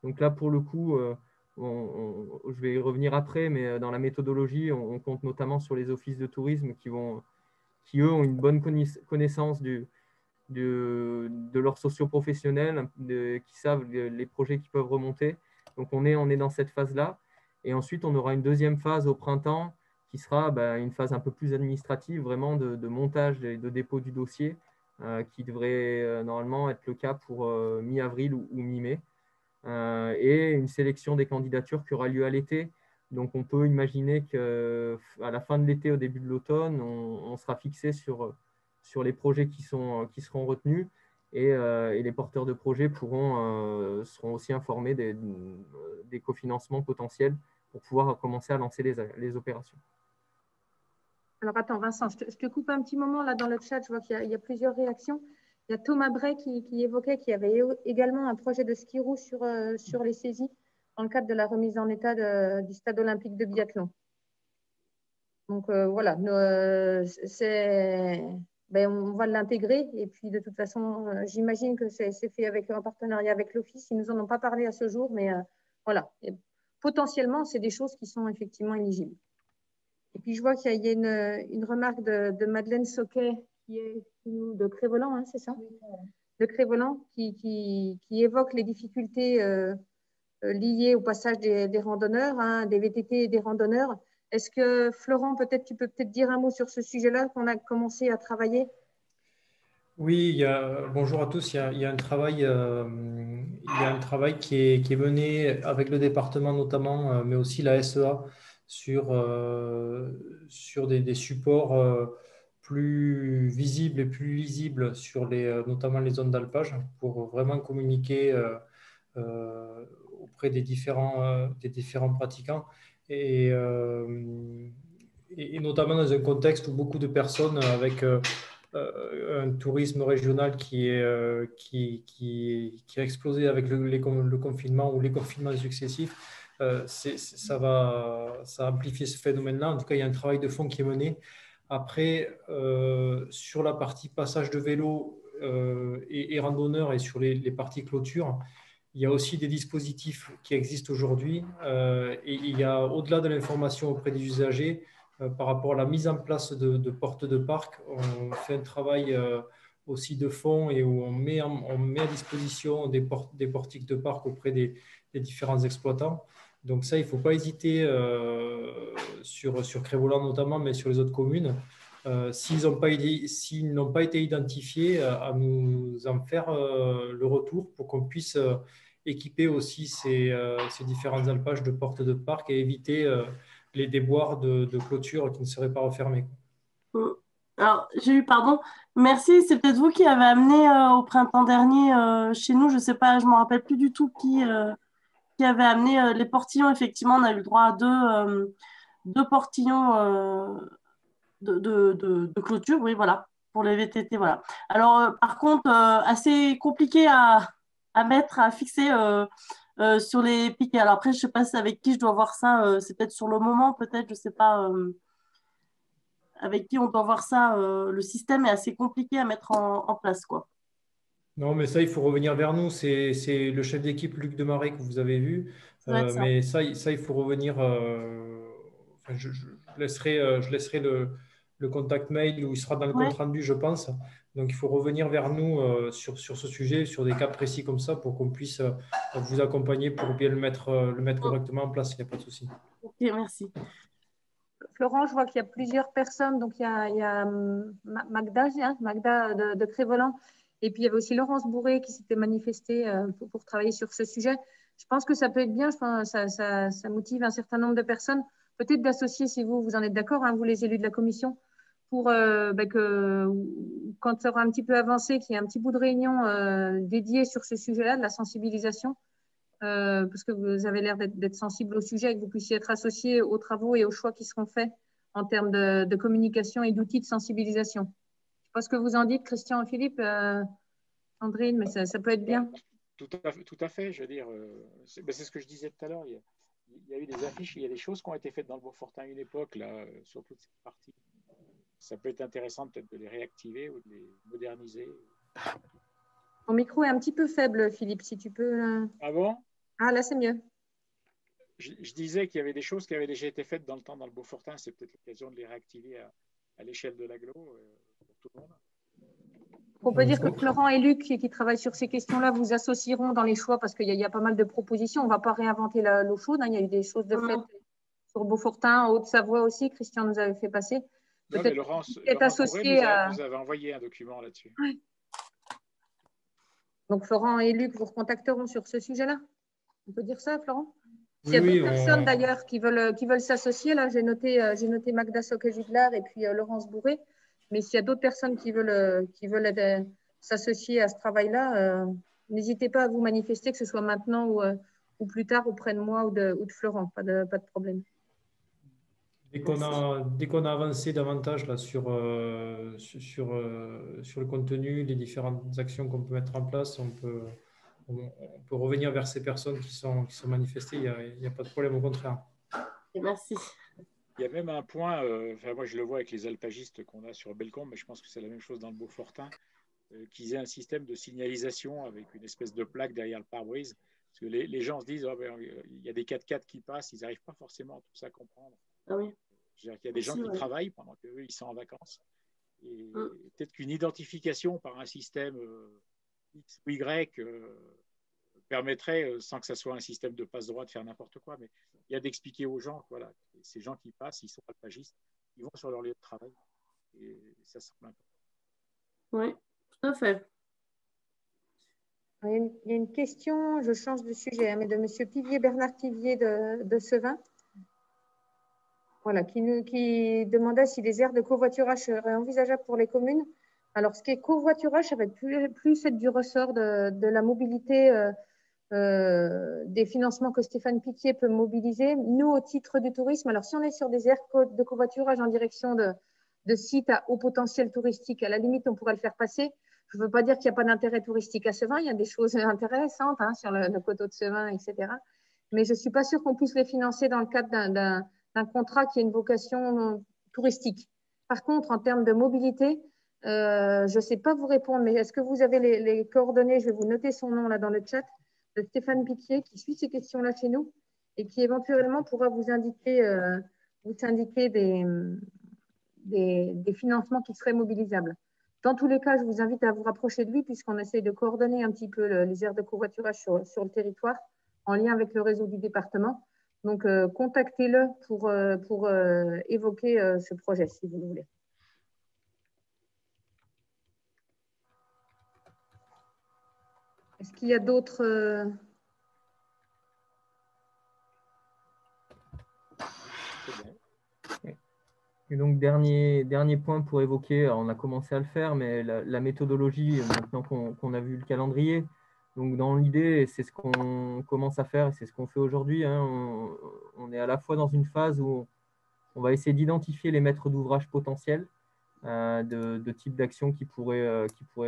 Donc là, pour le coup, je vais y revenir après, mais dans la méthodologie, on compte notamment sur les offices de tourisme qui eux, ont une bonne connaissance de leurs socio-professionnels, qui savent les projets qui peuvent remonter. Donc, on est dans cette phase-là. Et ensuite, on aura une deuxième phase au printemps qui sera une phase un peu plus administrative, vraiment de montage et de dépôt du dossier, qui devrait normalement être le cas pour mi-avril ou mi-mai. Et une sélection des candidatures qui aura lieu à l'été. Donc, on peut imaginer qu'à la fin de l'été, au début de l'automne, on sera fixé sur les projets qui seront retenus et les porteurs de projets seront aussi informés des cofinancements potentiels pour pouvoir commencer à lancer les opérations. Alors, attends, Vincent, je te coupe un petit moment là dans le chat. Je vois qu'il y a plusieurs réactions. Il y a Thomas Bray qui évoquait qu'il y avait également un projet de skirou sur les saisies dans le cadre de la remise en état du stade olympique de biathlon. Donc, voilà, on va l'intégrer. Et puis, de toute façon, j'imagine que c'est fait avec un partenariat avec l'Office. Ils ne nous en ont pas parlé à ce jour, mais voilà. Et potentiellement, c'est des choses qui sont effectivement éligibles. Et puis, je vois qu'il y a une remarque de Madeleine Soquet de Crévolan, hein, c'est ça? De Crévolan, qui évoque les difficultés liées au passage des randonneurs, hein, des VTT et des randonneurs. Est-ce que, Florent, tu peux peut-être dire un mot sur ce sujet-là qu'on a commencé à travailler? Oui, bonjour à tous. Il y a un travail qui est mené avec le département notamment, mais aussi la SEA sur des supports plus visible et plus lisible sur notamment les zones d'alpage pour vraiment communiquer auprès des différents pratiquants et notamment dans un contexte où beaucoup de personnes avec un tourisme régional qui a explosé avec le confinement ou les confinements successifs, ça amplifie ce phénomène-là. En tout cas, il y a un travail de fond qui est mené. Après, sur la partie passage de vélo et randonneurs et sur les parties clôture, il y a aussi des dispositifs qui existent aujourd'hui et il y a, au-delà de l'information auprès des usagers, par rapport à la mise en place de portes de parc, on fait un travail aussi de fond et où on met à disposition des portiques de parc auprès des différents exploitants. Donc ça, il ne faut pas hésiter sur Crévolan notamment, mais sur les autres communes, s'ils n'ont pas été identifiés, à nous en faire le retour pour qu'on puisse équiper aussi ces différents alpages de portes de parc et éviter les déboires de clôture qui ne seraient pas refermés. Alors, j'ai eu, pardon, merci, c'est peut-être vous qui avez amené au printemps dernier chez nous, je ne sais pas, je ne me rappelle plus du tout qui avait amené les portillons. Effectivement, on a eu le droit à deux portillons de clôture, oui, voilà, pour les VTT, voilà. Alors, par contre, assez compliqué à fixer sur les piquets. Alors après, je ne sais pas avec qui je dois voir ça, c'est peut-être sur le moment, peut-être, je ne sais pas avec qui on doit voir ça. Le système est assez compliqué à mettre en place, quoi. Non, mais ça, il faut revenir vers nous. C'est le chef d'équipe, Luc Demarais, que vous avez vu. Mais ça, il faut revenir. Enfin, je laisserai le contact mail où il sera dans le compte rendu, je pense. Donc, il faut revenir vers nous sur ce sujet, sur des cas précis comme ça, pour qu'on puisse vous accompagner pour bien le mettre correctement en place. Il n'y a pas de souci. Ok, merci. Florent, je vois qu'il y a plusieurs personnes. Donc, il y a Magda de Crévolan. Et puis, il y avait aussi Laurence Bourré qui s'était manifestée pour travailler sur ce sujet. Je pense que ça peut être bien. Je pense que ça motive un certain nombre de personnes. Peut-être d'associer, si vous en êtes d'accord, vous les élus de la commission, pour que quand ça aura un petit peu avancé, qu'il y ait un petit bout de réunion dédié sur ce sujet-là, de la sensibilisation. Parce que vous avez l'air d'être sensible au sujet et que vous puissiez être associé aux travaux et aux choix qui seront faits en termes de communication et d'outils de sensibilisation. Je ne sais pas ce que vous en dites, Christian et Philippe, Sandrine, mais ça peut être bien. Tout à fait, je veux dire, c'est ce que je disais tout à l'heure. Il y a eu des affiches, il y a des choses qui ont été faites dans le Beaufortin à une époque, là, sur toute cette partie. Ça peut être intéressant peut-être de les réactiver ou de les moderniser. Ton micro est un petit peu faible, Philippe, si tu peux. Ah bon? Ah, là, c'est mieux. Je disais qu'il y avait des choses qui avaient déjà été faites dans le temps dans le Beaufortin. C'est peut-être l'occasion de les réactiver à l'échelle de l'agglo pour tout le monde. On peut dire que Florent et Luc, qui travaillent sur ces questions-là, vous associeront dans les choix parce qu'il y a pas mal de propositions. On ne va pas réinventer l'eau chaude. Il y a eu des choses de fait sur Beaufortin, en Haute-Savoie aussi. Christian nous avait fait passer. Non, mais Laurence Bourré nous avait envoyé un document là-dessus. Oui. Donc, Florent et Luc vous recontacteront sur ce sujet-là. On peut dire ça, Florent? S'il y a d'autres personnes d'ailleurs qui veulent s'associer, là, j'ai noté Magda Soque-Juglar et puis Laurence Bourré. Mais s'il y a d'autres personnes qui veulent s'associer à ce travail-là, n'hésitez pas à vous manifester, que ce soit maintenant ou plus tard auprès de moi ou de Florent. Pas de problème. Dès qu'on a avancé davantage là, sur le contenu, les différentes actions qu'on peut mettre en place, on peut revenir vers ces personnes qui sont manifestées. Il n'y a pas de problème, au contraire. Merci. Il y a même un point, moi je le vois avec les alpagistes qu'on a sur Bellecombe, mais je pense que c'est la même chose dans le Beaufortin, qu'ils aient un système de signalisation avec une espèce de plaque derrière le pare-brise. Parce que les gens se disent, il y a des 4x4 qui passent, ils n'arrivent pas forcément à tout ça comprendre. Ah oui. Il y a des gens qui travaillent pendant qu'eux, ils sont en vacances. Et peut-être qu'une identification par un système X ou Y permettrait, sans que ça soit un système de passe-droit, de faire n'importe quoi, mais il y a d'expliquer aux gens, voilà, ces gens qui passent, ils sont alpagistes, ils vont sur leur lieu de travail. Et ça semble important. Oui, tout à fait. Il y a une question, je change de sujet, mais de M. Bernard Pivier de Sevin. Voilà, qui demandait si les aires de covoiturage seraient envisageables pour les communes. Alors, ce qui est covoiturage, ça va être plus être du ressort de la mobilité, des financements que Stéphane Piquier peut mobiliser. Nous, au titre du tourisme, alors si on est sur des aires de covoiturage en direction de sites à haut potentiel touristique, à la limite, on pourrait le faire passer. Je ne veux pas dire qu'il n'y a pas d'intérêt touristique à Sevin, il y a des choses intéressantes hein, sur le coteau de Sevin, etc. Mais je ne suis pas sûre qu'on puisse les financer dans le cadre d'un contrat qui a une vocation touristique. Par contre, en termes de mobilité, je ne sais pas vous répondre, mais est-ce que vous avez les coordonnées? Je vais vous noter son nom là dans le chat, de Stéphane Piquier, qui suit ces questions-là chez nous et qui éventuellement pourra vous indiquer des financements qui seraient mobilisables. Dans tous les cas, je vous invite à vous rapprocher de lui puisqu'on essaie de coordonner un petit peu les aires de covoiturage sur le territoire en lien avec le réseau du département. Donc, contactez-le pour évoquer ce projet, si vous le voulez. Est-ce qu'il y a d'autres... Et donc, dernier point pour évoquer, on a commencé à le faire, mais la méthodologie, maintenant qu'on a vu le calendrier. Donc, dans l'idée, c'est ce qu'on commence à faire et c'est ce qu'on fait aujourd'hui. Hein. On est à la fois dans une phase où on va essayer d'identifier les maîtres d'ouvrage potentiels de type d'action qui pourraient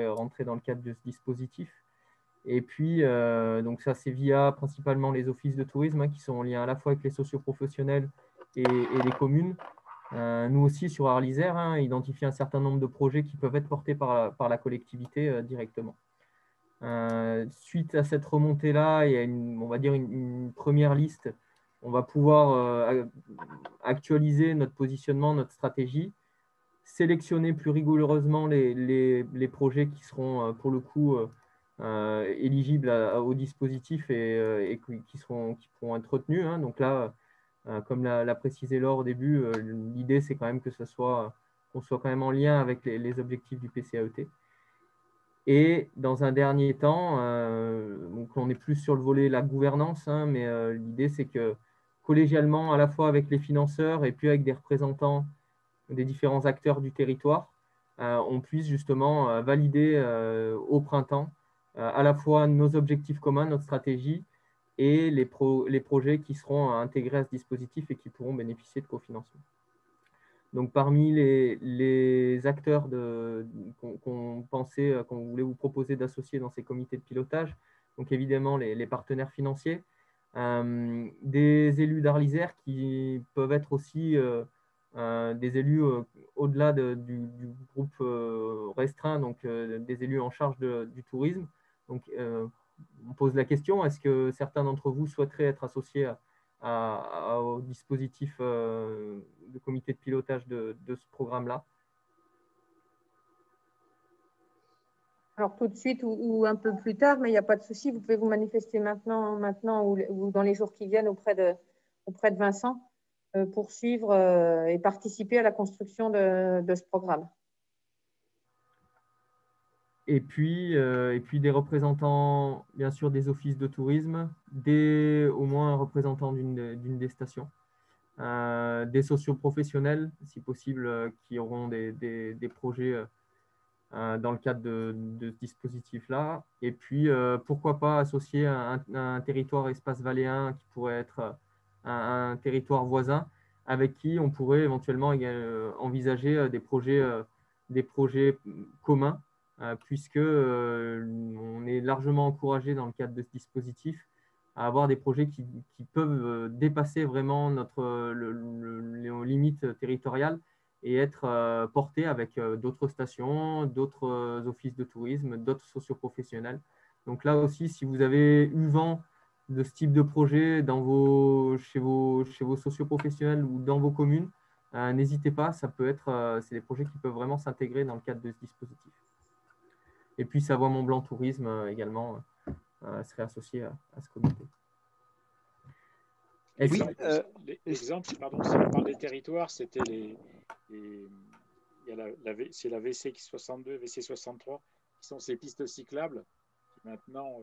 rentrer dans le cadre de ce dispositif. Et puis, donc ça, c'est via principalement les offices de tourisme hein, qui sont en lien à la fois avec les socioprofessionnels et les communes. Nous aussi, sur Arlisère, hein, identifier un certain nombre de projets qui peuvent être portés par la collectivité directement. Suite à cette remontée-là, il y a on va dire une première liste. On va pouvoir actualiser notre positionnement, notre stratégie, sélectionner plus rigoureusement les projets qui seront pour le coup éligibles au dispositif et qui pourront être retenus. Hein. Donc là, comme l'a précisé Laure au début, l'idée c'est quand même qu'on soit quand même en lien avec les objectifs du PCAET. Et dans un dernier temps, donc on est plus sur le volet la gouvernance, hein, mais l'idée c'est que collégialement, à la fois avec les financeurs et puis avec des représentants des différents acteurs du territoire, on puisse justement valider au printemps à la fois nos objectifs communs, notre stratégie et les projets qui seront intégrés à ce dispositif et qui pourront bénéficier de cofinancement. Donc, parmi les acteurs qu'on pensait, qu'on voulait vous proposer d'associer dans ces comités de pilotage, donc évidemment les partenaires financiers, des élus d'Arlisère qui peuvent être aussi des élus au-delà du groupe restreint, donc des élus en charge du tourisme. Donc, on pose la question, est-ce que certains d'entre vous souhaiteraient être associés au dispositif de comité de pilotage de ce programme-là? Alors tout de suite ou un peu plus tard, mais il n'y a pas de souci, vous pouvez vous manifester maintenant ou dans les jours qui viennent auprès de Vincent pour suivre et participer à la construction de ce programme. Et puis des représentants, bien sûr, des offices de tourisme, au moins un représentant d'une des stations, des socioprofessionnels, si possible, qui auront des projets dans le cadre de ce dispositif-là. Et puis, pourquoi pas associer un territoire espace valéen qui pourrait être un territoire voisin, avec qui on pourrait éventuellement envisager des projets communs, puisque on est largement encouragé dans le cadre de ce dispositif à avoir des projets qui peuvent dépasser vraiment les limites territoriales et être portés avec d'autres stations, d'autres offices de tourisme, d'autres socioprofessionnels. Donc là aussi, si vous avez eu vent de ce type de projet chez vos socioprofessionnels ou dans vos communes, n'hésitez pas, c'est des projets qui peuvent vraiment s'intégrer dans le cadre de ce dispositif. Et puis Savoie Mont Blanc Tourisme également serait associé à ce comité. L'exemple, si on parle des territoires, c'était c'est la VC 62, VC 63, qui sont ces pistes cyclables qui maintenant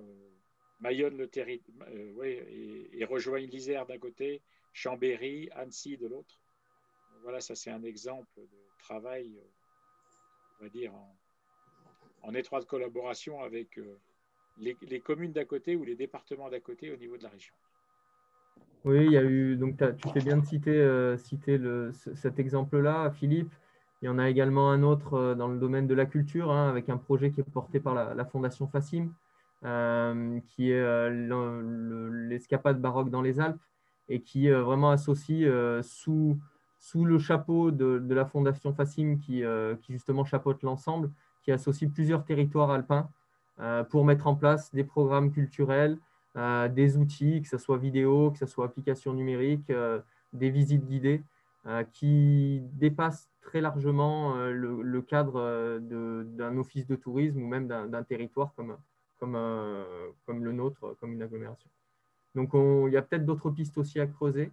maillonnent le territoire et rejoignent l'Isère d'un côté, Chambéry, Annecy de l'autre. voilà, ça c'est un exemple de travail, on va dire, en étroite collaboration avec les communes d'à côté ou les départements d'à côté au niveau de la région. Oui, il y a eu, donc tu fais bien de citer cet exemple-là, Philippe. Il y en a également un autre dans le domaine de la culture, hein, avec un projet qui est porté par la Fondation Fassim, qui est l'escapade baroque dans les Alpes, et qui vraiment associe sous le chapeau de la Fondation Fassim, qui justement chapeaute l'ensemble, qui associe plusieurs territoires alpins pour mettre en place des programmes culturels, des outils, que ce soit vidéo, que ce soit application numérique, des visites guidées, qui dépassent très largement le cadre d'un office de tourisme ou même d'un territoire comme le nôtre, comme une agglomération. Donc, il y a peut-être d'autres pistes aussi à creuser.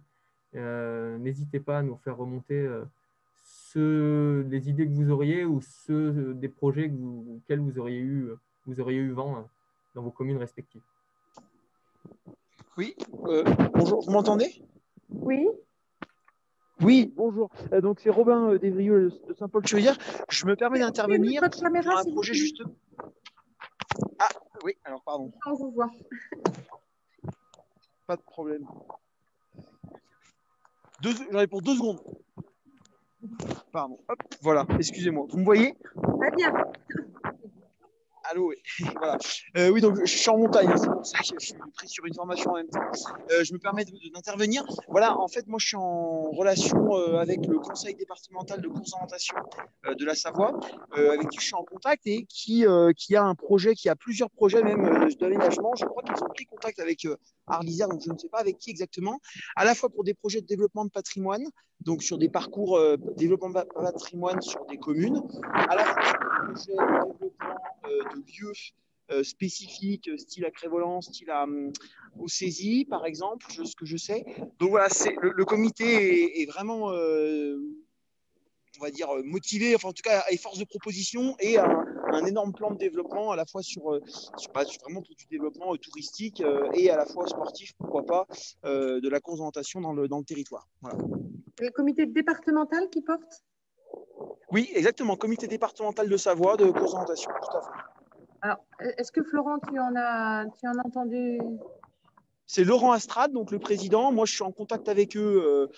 N'hésitez pas à nous faire remonter les idées que vous auriez ou des projets auxquels vous auriez eu vent dans vos communes respectives. Oui, bonjour, vous m'entendez? Oui. Oui, bonjour. Donc, c'est Robin Desvrieux de Saint-Paul-Chaudière. Je me permets d'intervenir Votre caméra, pour un s'il vous projet plaît. juste. Ah, oui, alors pardon. On vous voit. Pas de problème. J'en ai pour 2 secondes. Pardon. Hop, voilà, excusez-moi. Vous me voyez? Très bien. Allô, oui. Voilà. Oui, donc je suis en montagne, hein, c'est pour ça que je suis pris sur une formation en même temps. Je me permets d'intervenir. Voilà, en fait, moi je suis en relation avec le conseil départemental de course d'orientation de la Savoie, avec qui je suis en contact et qui a un projet, qui a plusieurs projets même d'aménagement. Je crois qu'ils ont pris contact avec Arlisère, donc je ne sais pas avec qui exactement, à la fois pour des projets de développement de patrimoine, donc sur des parcours développement de patrimoine sur des communes, à la fois sur des projets de développement de lieux spécifiques, style à Crévolan, style au Saisie, par exemple, ce que je sais. Donc voilà, le comité est vraiment, on va dire, motivé, enfin en tout cas, à force de proposition et un énorme plan de développement à la fois sur vraiment pour du développement touristique et à la fois sportif, pourquoi pas, de la course d'orientation dans le territoire. Voilà. Le comité départemental qui porte? Oui, exactement, comité départemental de Savoie de course d'orientation, tout à fait. Alors, est-ce que Florent, tu en as entendu? C'est Laurent Astrade, donc le président. Moi, je suis en contact avec eux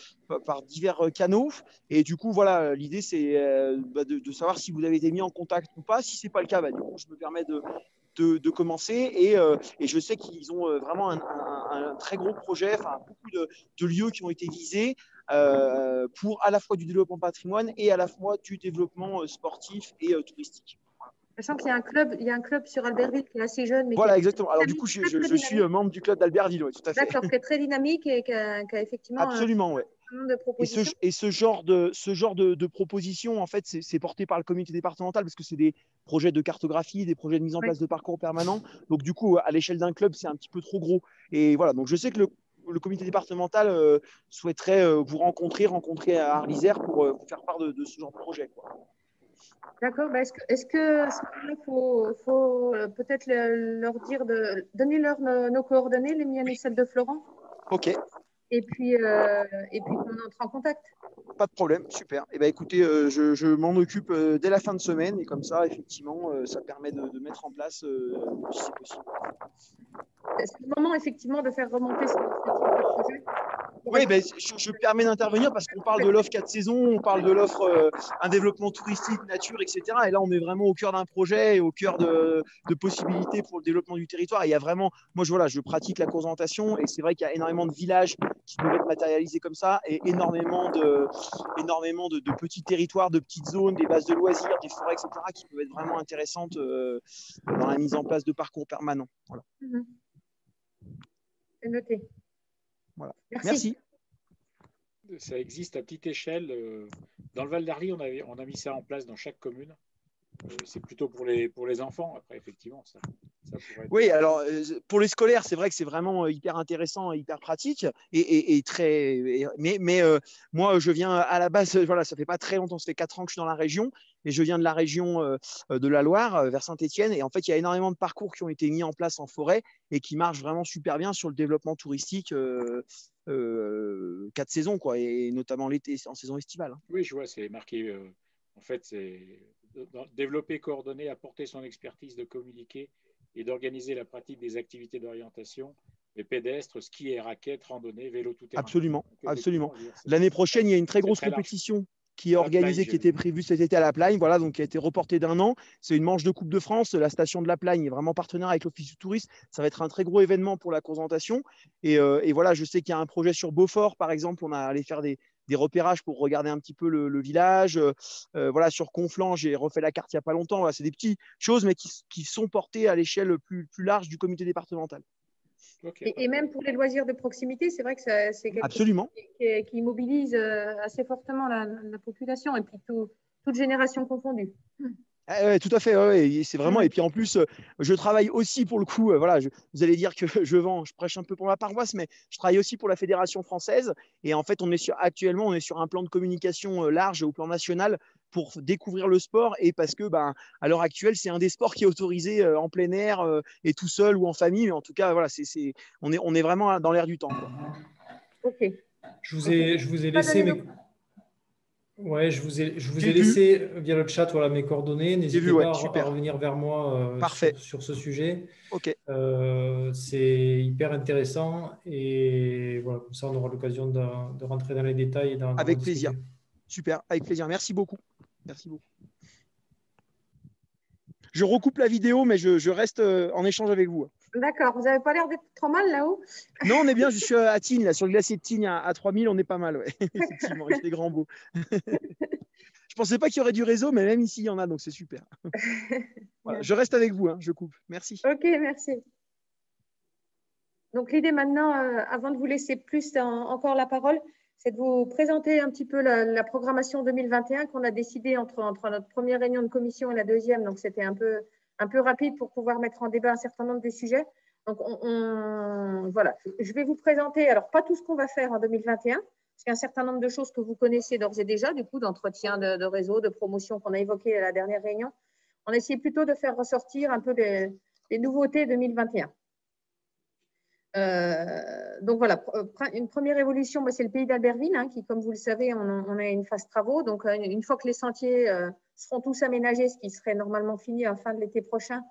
par divers canaux. Et du coup, voilà, l'idée, c'est de savoir si vous avez été mis en contact ou pas. Si ce n'est pas le cas, du coup, je me permets de commencer. Et je sais qu'ils ont vraiment un très gros projet, enfin, beaucoup de lieux qui ont été visés pour à la fois du développement patrimoine et à la fois du développement sportif et touristique. Sachant qu'il y a un club sur Albertville qui est assez jeune. Mais voilà, exactement. Alors du coup, je suis membre du club d'Albertville, oui, tout à fait. D'accord, qui est très dynamique et qui a effectivement absolument, ouais. un nombre de propositions. Et ce genre de propositions, en fait, c'est porté par le comité départemental parce que c'est des projets de cartographie, des projets de mise en place de parcours permanents. Donc du coup, à l'échelle d'un club, c'est un petit peu trop gros. Et voilà, donc je sais que le comité départemental souhaiterait vous rencontrer à Arlisère pour vous faire part de ce genre de projet, quoi. D'accord. Est-ce que à ce moment-là, faut peut-être leur dire donner nos coordonnées, les miennes et celles de Florent. Ok. Et puis qu'on entre en contact. Pas de problème, super. Et écoutez, je m'en occupe dès la fin de semaine et comme ça, effectivement, ça permet de mettre en place si c'est possible. C'est le moment effectivement de faire remonter ce type de projet. Oui, je me permets d'intervenir parce qu'on parle de l'offre 4 saisons, on parle de l'offre un développement touristique, nature, etc. Et là, on est vraiment au cœur d'un projet et au cœur de possibilités pour le développement du territoire. Et il y a vraiment, moi, je pratique la course d'orientation et c'est vrai qu'il y a énormément de villages qui peuvent être matérialisés comme ça et énormément de petits territoires, de petites zones, des bases de loisirs, des forêts, etc. qui peuvent être vraiment intéressantes dans la mise en place de parcours permanents. Voilà. C'est noté. Voilà. Merci. Ça existe à petite échelle. Dans le Val d'Arly, on a mis ça en place dans chaque commune. C'est plutôt pour les enfants. Après, effectivement, ça pourrait être... Oui, alors pour les scolaires, c'est vrai que c'est vraiment hyper intéressant, hyper pratique et très. Mais moi, je viens à la base. Voilà, ça fait pas très longtemps. Ça fait 4 ans que je suis dans la région et je viens de la région de la Loire, vers Saint-Étienne. Et en fait, il y a énormément de parcours qui ont été mis en place en forêt et qui marchent vraiment super bien sur le développement touristique. 4 saisons, quoi, et notamment l'été, en saison estivale. Oui, je vois, c'est marqué. En fait, c'est développer, coordonner, apporter son expertise de communiquer et d'organiser la pratique des activités d'orientation, les pédestres, ski et raquettes, randonnée, vélo tout-terrain. Absolument, absolument. L'année prochaine, il y a une très grosse compétition qui est organisée, qui était prévue cet été à La Plagne, voilà, donc qui a été reportée d'1 an. C'est une manche de Coupe de France. La station de La Plagne est vraiment partenaire avec l'Office du tourisme. Ça va être un très gros événement pour la présentation. Et voilà, je sais qu'il y a un projet sur Beaufort, par exemple. On a allé faire des repérages pour regarder un petit peu le village. Voilà, sur Conflans, j'ai refait la carte il n'y a pas longtemps. Voilà, c'est des petites choses, mais qui sont portées à l'échelle plus large du comité départemental. Okay. Et même pour les loisirs de proximité, c'est vrai que c'est quelque Absolument. chose qui mobilise assez fortement la population et puis toute génération confondue. Ouais, tout à fait, ouais, c'est vraiment. Et puis en plus, je travaille aussi pour le coup. Voilà, vous allez dire que je prêche un peu pour ma paroisse, mais je travaille aussi pour la Fédération française. Et en fait, actuellement, on est sur un plan de communication large au plan national pour découvrir le sport. Et parce que, à l'heure actuelle, c'est un des sports qui est autorisé en plein air et tout seul ou en famille. Mais en tout cas, voilà, on est vraiment dans l'air du temps, quoi. Ok. Je vous ai laissé mes... Ouais, je vous ai laissé via le chat mes coordonnées. N'hésitez pas à revenir vers moi sur ce sujet. Okay. C'est hyper intéressant et voilà, comme ça on aura l'occasion de rentrer dans les détails. Et avec plaisir. Super, avec plaisir. Merci beaucoup. Merci beaucoup. Je recoupe la vidéo, mais je reste en échange avec vous. D'accord, vous n'avez pas l'air d'être trop mal là-haut? Non, on est bien, je suis à Tignes, là, sur le glacier de Tignes à 3000, on est pas mal, ouais. Effectivement, il fait grand beau. Je pensais pas qu'il y aurait du réseau, mais même ici, il y en a, donc c'est super. Voilà, je reste avec vous, je coupe. Merci. Ok, merci. Donc l'idée maintenant, avant de vous laisser plus encore la parole, c'est de vous présenter un petit peu la programmation 2021 qu'on a décidé entre notre première réunion de commission et la deuxième. Donc c'était un peu rapide pour pouvoir mettre en débat un certain nombre de sujets. Donc voilà, je vais vous présenter, alors pas tout ce qu'on va faire en 2021, parce qu'il y a un certain nombre de choses que vous connaissez d'ores et déjà, du coup, d'entretien de réseau, de promotion qu'on a évoqué à la dernière réunion. On a essayé plutôt de faire ressortir un peu les nouveautés 2021. Donc voilà, une première évolution, c'est le pays d'Albertville, qui, comme vous le savez, on a une phase travaux. Donc, une fois que les sentiers seront tous aménagés, ce qui serait normalement fini à la fin de l'été prochain,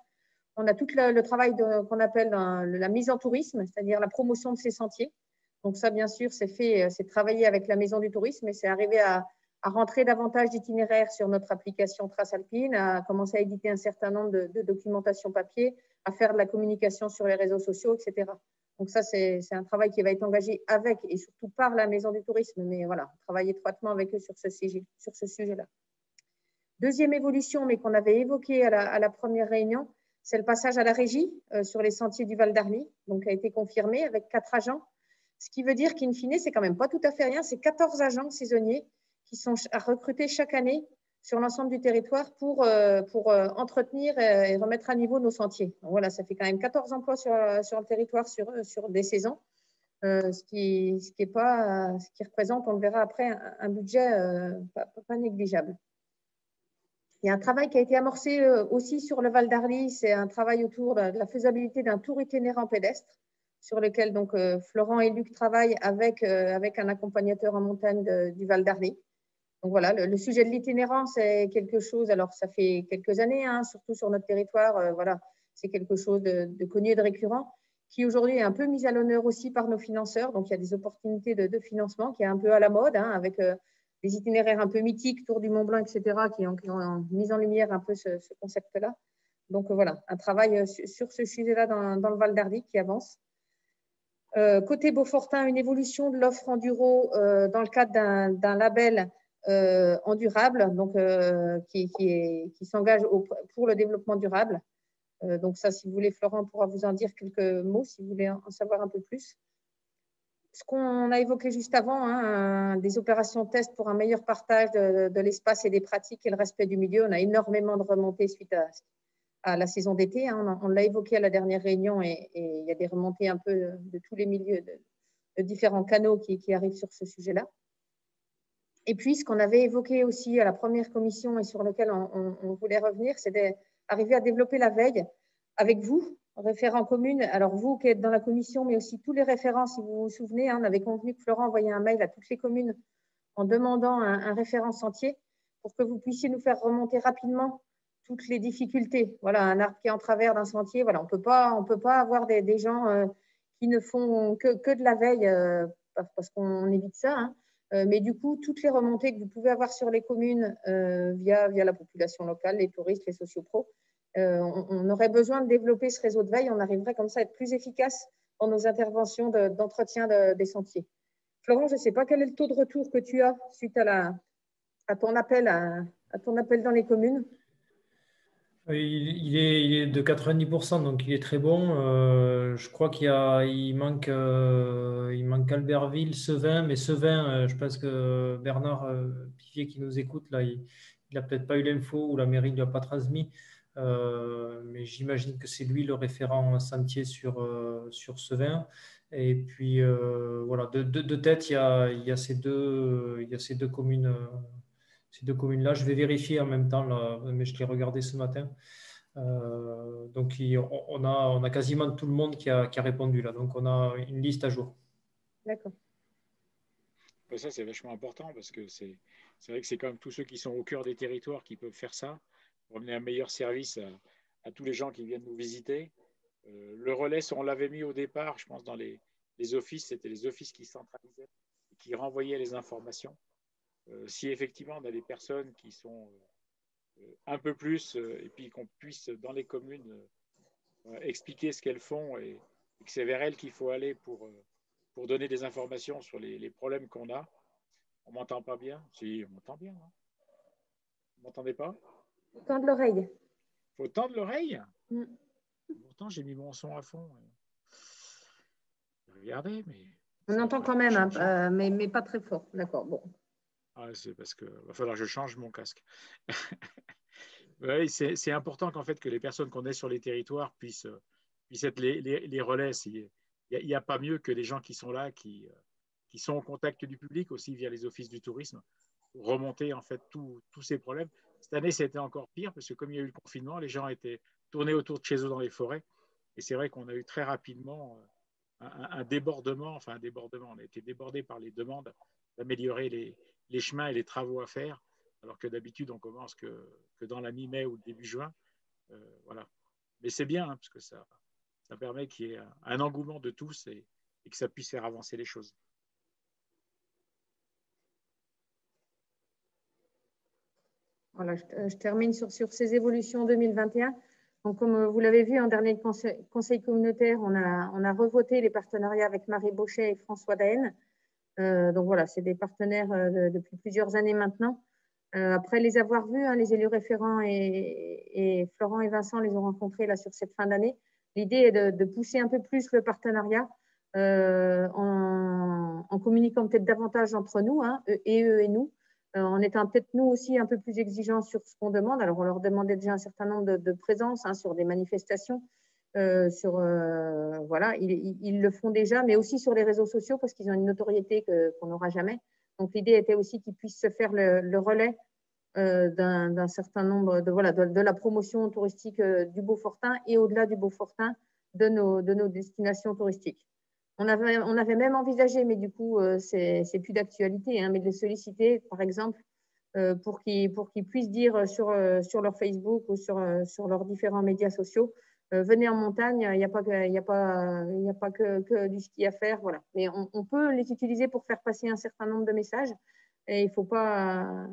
on a tout le travail qu'on appelle la mise en tourisme, c'est-à-dire la promotion de ces sentiers. Donc ça, bien sûr, c'est travailler avec la Maison du Tourisme et c'est arriver à rentrer davantage d'itinéraires sur notre application Trace Alpine, à commencer à éditer un certain nombre de documentations papier, à faire de la communication sur les réseaux sociaux, etc. Donc ça, c'est un travail qui va être engagé avec et surtout par la Maison du Tourisme, mais voilà, travailler étroitement avec eux sur ce sujet-là. Deuxième évolution, mais qu'on avait évoquée à la première réunion, c'est le passage à la régie sur les sentiers du Val d'Arly, donc a été confirmé avec 4 agents, ce qui veut dire qu'in fine, c'est quand même pas tout à fait rien, c'est 14 agents saisonniers qui sont à recruter chaque année sur l'ensemble du territoire pour entretenir et remettre à niveau nos sentiers. Donc voilà, ça fait quand même 14 emplois sur le territoire sur des saisons, ce qui représente, on le verra après, un budget pas négligeable. Il y a un travail qui a été amorcé aussi sur le Val d'Arly, c'est un travail autour de la faisabilité d'un tour itinérant pédestre, sur lequel donc, Florent et Luc travaillent avec un accompagnateur en montagne du Val d'Arly. Donc voilà, le sujet de l'itinérant, c'est quelque chose, alors ça fait quelques années, surtout sur notre territoire, voilà, c'est quelque chose de connu et de récurrent, qui aujourd'hui est un peu mis à l'honneur aussi par nos financeurs. Donc il y a des opportunités de financement qui est un peu à la mode, avec des itinéraires un peu mythiques, Tour du Mont Blanc, etc., qui ont mis en lumière un peu ce concept-là. Donc voilà, un travail sur ce sujet-là dans le Val d'Arly qui avance. Côté Beaufortain, une évolution de l'offre enduro dans le cadre d'un label endurable, donc qui s'engage pour le développement durable. Donc ça, si vous voulez, Florent pourra vous en dire quelques mots, si vous voulez en savoir un peu plus. Ce qu'on a évoqué juste avant, des opérations test pour un meilleur partage de l'espace et des pratiques et le respect du milieu. On a énormément de remontées suite à la saison d'été. On l'a évoqué à la dernière réunion et il y a des remontées un peu de tous les milieux, de différents canaux qui arrivent sur ce sujet-là. Et puis, ce qu'on avait évoqué aussi à la première commission et sur lequel on voulait revenir, c'est d'arriver à développer la veille avec vous, référents communes. Alors, vous qui êtes dans la commission, mais aussi tous les référents, si vous vous souvenez, on avait convenu que Florent envoyait un mail à toutes les communes en demandant un référent sentier pour que vous puissiez nous faire remonter rapidement toutes les difficultés. Voilà, un arbre qui est en travers d'un sentier, voilà, on peut pas avoir des gens qui ne font que de la veille parce qu'on évite ça. Hein. Mais du coup, toutes les remontées que vous pouvez avoir sur les communes via la population locale, les touristes, les sociopros, on aurait besoin de développer ce réseau de veille. On arriverait comme ça à être plus efficace dans nos interventions d'entretien des sentiers. Florent, je ne sais pas quel est le taux de retour que tu as suite à ton appel dans les communes. Il est de 90%, donc il est très bon. Je crois il manque Albertville, Sevin, mais Sevin, je pense que Bernard Pivier qui nous écoute, là, il n'a peut-être pas eu l'info ou la mairie ne lui a pas transmis. Mais j'imagine que c'est lui le référent sentier sur Sevin. Et puis voilà, de tête, il y a ces deux communes. Ces deux communes-là, je vais vérifier en même temps, là, mais je l'ai regardé ce matin. Donc, on a quasiment tout le monde qui a répondu là. Donc, on a une liste à jour. D'accord. Ça, c'est vachement important parce que c'est vrai que c'est quand même tous ceux qui sont au cœur des territoires qui peuvent faire ça pour donner un meilleur service à tous les gens qui viennent nous visiter. Le relais, on l'avait mis au départ, je pense, dans les offices, c'était les offices qui centralisaient et qui renvoyaient les informations. Si effectivement on a des personnes qui sont un peu plus et puis qu'on puisse dans les communes expliquer ce qu'elles font et que c'est vers elles qu'il faut aller pour donner des informations sur les problèmes qu'on a. On m'entend pas bien? Si, on m'entend bien. Hein. Vous m'entendez pas? Faut tendre l'oreille. Faut tendre l'oreille? Pourtant, j'ai mis mon son à fond. Regardez, mais... On entend quand même, hein, mais pas très fort. D'accord, bon. Ah, c'est parce qu'il va falloir que je change mon casque. Oui, c'est important qu'en fait que les personnes qu'on ait sur les territoires puissent être les relais. Il n'y a pas mieux que les gens qui sont là, qui sont en contact du public aussi via les offices du tourisme, pour remonter en fait tous ces problèmes. Cette année, c'était encore pire parce que comme il y a eu le confinement, les gens étaient tournés autour de chez eux dans les forêts. Et c'est vrai qu'on a eu très rapidement un débordement, enfin un débordement. On a été débordé par les demandes d'améliorer les chemins et les travaux à faire, alors que d'habitude, on commence que dans la mi-mai ou le début juin. Voilà. Mais c'est bien, hein, parce que ça permet qu'il y ait un engouement de tous et que ça puisse faire avancer les choses. Voilà, je termine sur ces évolutions 2021. Donc, comme vous l'avez vu, en dernier conseil communautaire, on a revoté les partenariats avec Marie Bauchet et François Daen. Donc voilà, c'est des partenaires depuis plusieurs années maintenant. Après les avoir vus, hein, les élus référents et Florent et Vincent les ont rencontrés là sur cette fin d'année. L'idée est de pousser un peu plus le partenariat en communiquant peut-être davantage entre nous, hein, eux et nous, en étant peut-être nous aussi un peu plus exigeants sur ce qu'on demande. Alors on leur demandait déjà un certain nombre de présences, hein, sur des manifestations. Voilà, ils le font déjà, mais aussi sur les réseaux sociaux parce qu'ils ont une notoriété qu'on n'aura jamais. Donc l'idée était aussi qu'ils puissent se faire le relais d'un certain nombre de la promotion touristique du Beaufortain et au-delà du Beaufortain de nos destinations touristiques. On avait même envisagé, mais du coup c'est plus d'actualité, hein, mais de les solliciter par exemple pour qu'ils puissent dire sur leur Facebook ou sur leurs différents médias sociaux, venez en montagne, il n'y a pas que du ski à faire, voilà. Mais on peut les utiliser pour faire passer un certain nombre de messages et il ne faut pas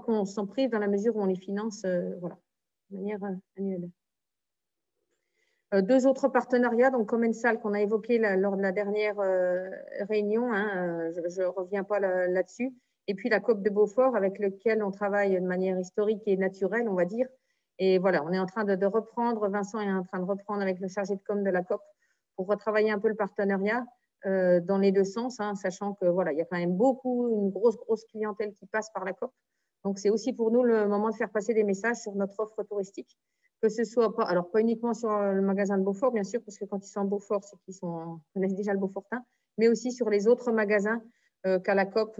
qu'on s'en prive dans la mesure où on les finance voilà, de manière annuelle. Deux autres partenariats, donc Commensal qu'on a évoqué lors de la dernière réunion, hein, je ne reviens pas là-dessus, et puis la COP de Beaufort avec lequel on travaille de manière historique et naturelle, on va dire. Et voilà, on est en train de reprendre, Vincent est en train de reprendre avec le chargé de com de la COP pour retravailler un peu le partenariat dans les deux sens, hein, sachant que voilà, il y a quand même une grosse clientèle qui passe par la COP. Donc c'est aussi pour nous le moment de faire passer des messages sur notre offre touristique, que ce soit pas uniquement sur le magasin de Beaufort, bien sûr, parce que quand ils sont en Beaufort, c'est qu'ils connaissent déjà le Beaufortin, mais aussi sur les autres magasins qu'à la COP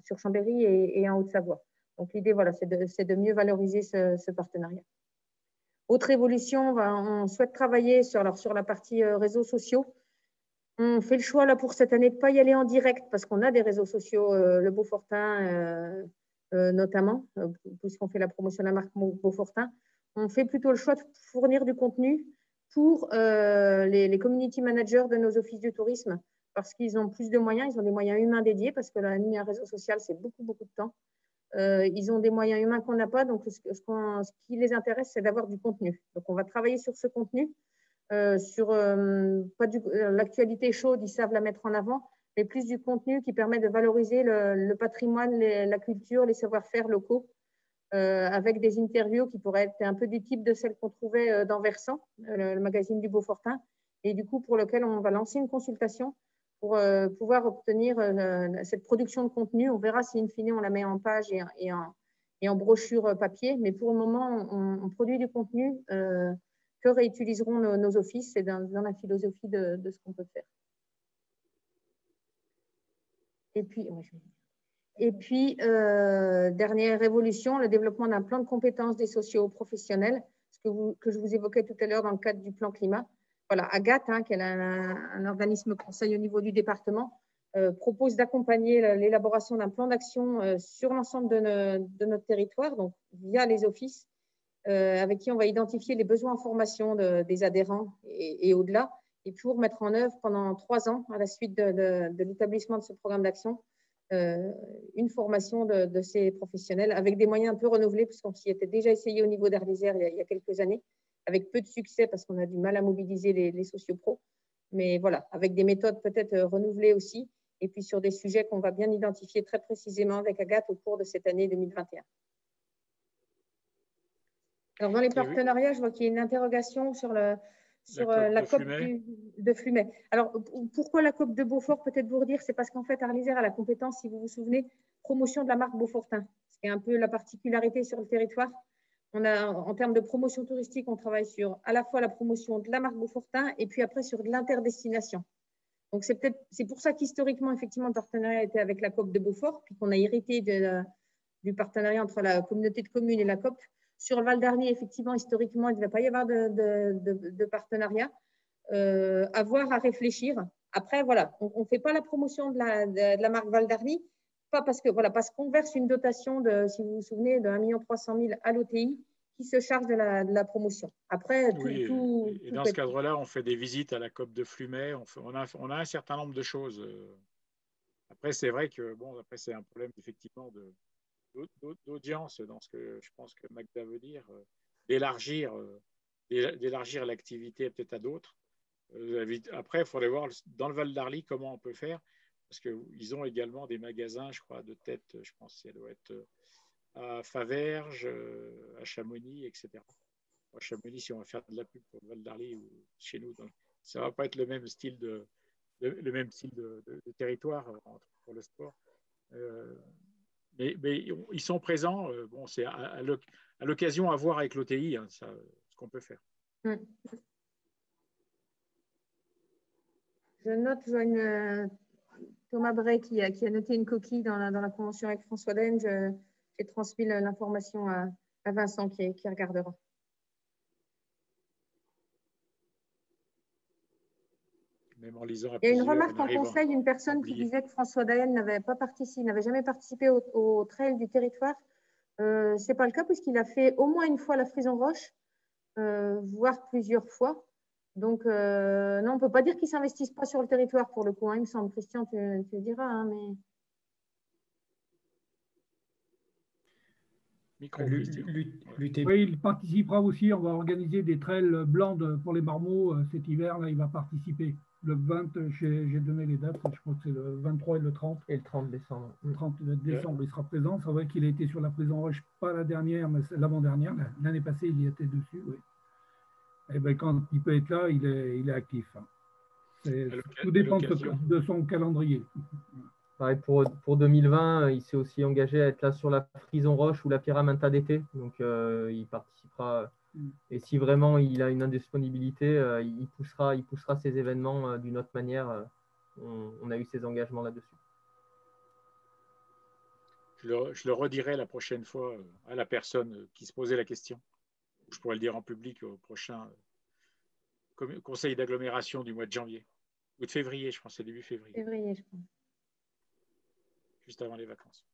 sur Chambéry et en Haute-Savoie. Donc l'idée, voilà, c'est de mieux valoriser ce partenariat. Autre évolution, on souhaite travailler sur la partie réseaux sociaux. On fait le choix là pour cette année de ne pas y aller en direct parce qu'on a des réseaux sociaux, le Beaufortin notamment, puisqu'on fait la promotion de la marque Beaufortin. On fait plutôt le choix de fournir du contenu pour les community managers de nos offices du tourisme parce qu'ils ont plus de moyens, ils ont des moyens humains dédiés parce que l'animer un réseau social, c'est beaucoup, beaucoup de temps. Ils ont des moyens humains qu'on n'a pas, donc ce qui les intéresse, c'est d'avoir du contenu. Donc, on va travailler sur ce contenu. Sur l'actualité chaude, ils savent la mettre en avant, mais plus du contenu qui permet de valoriser le patrimoine, la culture, les savoir-faire locaux, avec des interviews qui pourraient être un peu du type de celles qu'on trouvait dans Versant, le magazine du Beaufortin, et du coup pour lequel on va lancer une consultation pour pouvoir obtenir cette production de contenu. On verra si in fine on la met en page et en brochure papier, mais pour le moment on produit du contenu que réutiliseront nos offices. C'est dans la philosophie de ce qu'on peut faire. Et puis dernière évolution, le développement d'un plan de compétences des socio-professionnels, que je vous évoquais tout à l'heure dans le cadre du plan climat. Voilà, Agathe, qui est un organisme conseil au niveau du département, propose d'accompagner l'élaboration d'un plan d'action sur l'ensemble de notre territoire, donc via les offices, avec qui on va identifier les besoins en formation des adhérents et au-delà, et pour mettre en œuvre pendant 3 ans, à la suite de l'établissement de ce programme d'action, une formation de ces professionnels avec des moyens un peu renouvelés, puisqu'on s'y était déjà essayé au niveau d'Arlisère il y a quelques années, avec peu de succès parce qu'on a du mal à mobiliser les sociopros. Mais voilà, avec des méthodes peut-être renouvelées aussi, et puis sur des sujets qu'on va bien identifier très précisément avec Agathe au cours de cette année 2021. Alors, dans les partenariats, je vois qu'il y a une interrogation sur la COP de Flumet. Alors, pourquoi la COP de Beaufort? Peut-être vous redire, c'est parce qu'en fait, Arlisère a la compétence, si vous vous souvenez, promotion de la marque Beaufortin, ce qui est un peu la particularité sur le territoire. On a, en termes de promotion touristique, on travaille sur à la fois la promotion de la marque Beaufortin et puis après sur de l'interdestination. Donc, c'est pour ça qu'historiquement, effectivement, le partenariat était avec la COP de Beaufort, puis qu'on a hérité du partenariat entre la communauté de communes et la COP. Sur le Val d'Arly, effectivement, historiquement, il ne devait pas y avoir de partenariat. À voir, à réfléchir. Après, voilà, on ne fait pas la promotion de la marque Val d'Arly, pas parce qu'on verse une dotation, si vous vous souvenez, de 1 300 000 à l'OTI qui se charge de la promotion. Après, et dans ce cadre-là, on fait des visites à la COP de Flumet, on a un certain nombre de choses. Après, c'est vrai que, après, c'est un problème effectivement d'audience dans ce que je pense que Magda veut dire, d'élargir l'activité peut-être à d'autres. Après, il faudrait voir dans le Val d'Arly comment on peut faire, parce qu'ils ont également des magasins, je crois, de tête, je pense qu'elle doit être à Faverges, à Chamonix, etc. À Chamonix, si on va faire de la pub pour le Val d'Arly ou chez nous, ça ne va pas être le même style de territoire pour le sport. Mais ils sont présents. C'est à l'occasion à voir avec l'OTI, ce qu'on peut faire. Je note, je vois Thomas Bray qui a noté une coquille dans la convention avec François Denge. J'ai transmis l'information à Vincent qui regardera. Même en lisant il y a une remarque en conseil d'une personne qui disait que François Dayen n'avait jamais participé au trail du territoire. Ce n'est pas le cas puisqu'il a fait au moins une fois la Frison Roche, voire plusieurs fois. Donc, non, on ne peut pas dire qu'ils ne s'investissent pas sur le territoire pour le coup, il me semble. Christian, tu le diras. Mais... Oui, il participera aussi. On va organiser des trails blancs pour les marmots cet hiver. Là, il va participer. Le 20, j'ai donné les dates. Je crois que c'est le 23 et le 30. Et le 30 décembre. Le 30 décembre, il sera présent. C'est vrai qu'il a été sur la Frison Roche, pas la dernière, mais l'avant-dernière. L'année passée, il y était dessus. Oui. Et ben, quand il peut être là, il est actif. Tout dépend de son calendrier. Pareil, pour 2020, il s'est aussi engagé à être là sur la Frison Roche ou la Pyramenta d'été. Donc, il participera. Et si vraiment il a une indisponibilité, il poussera ces événements d'une autre manière. On a eu ces engagements là-dessus. Je le redirai la prochaine fois à la personne qui se posait la question. Je pourrais le dire en public au prochain conseil d'agglomération du mois de janvier. Ou de février, je pense, c'est début février. Février, je pense. Juste avant les vacances.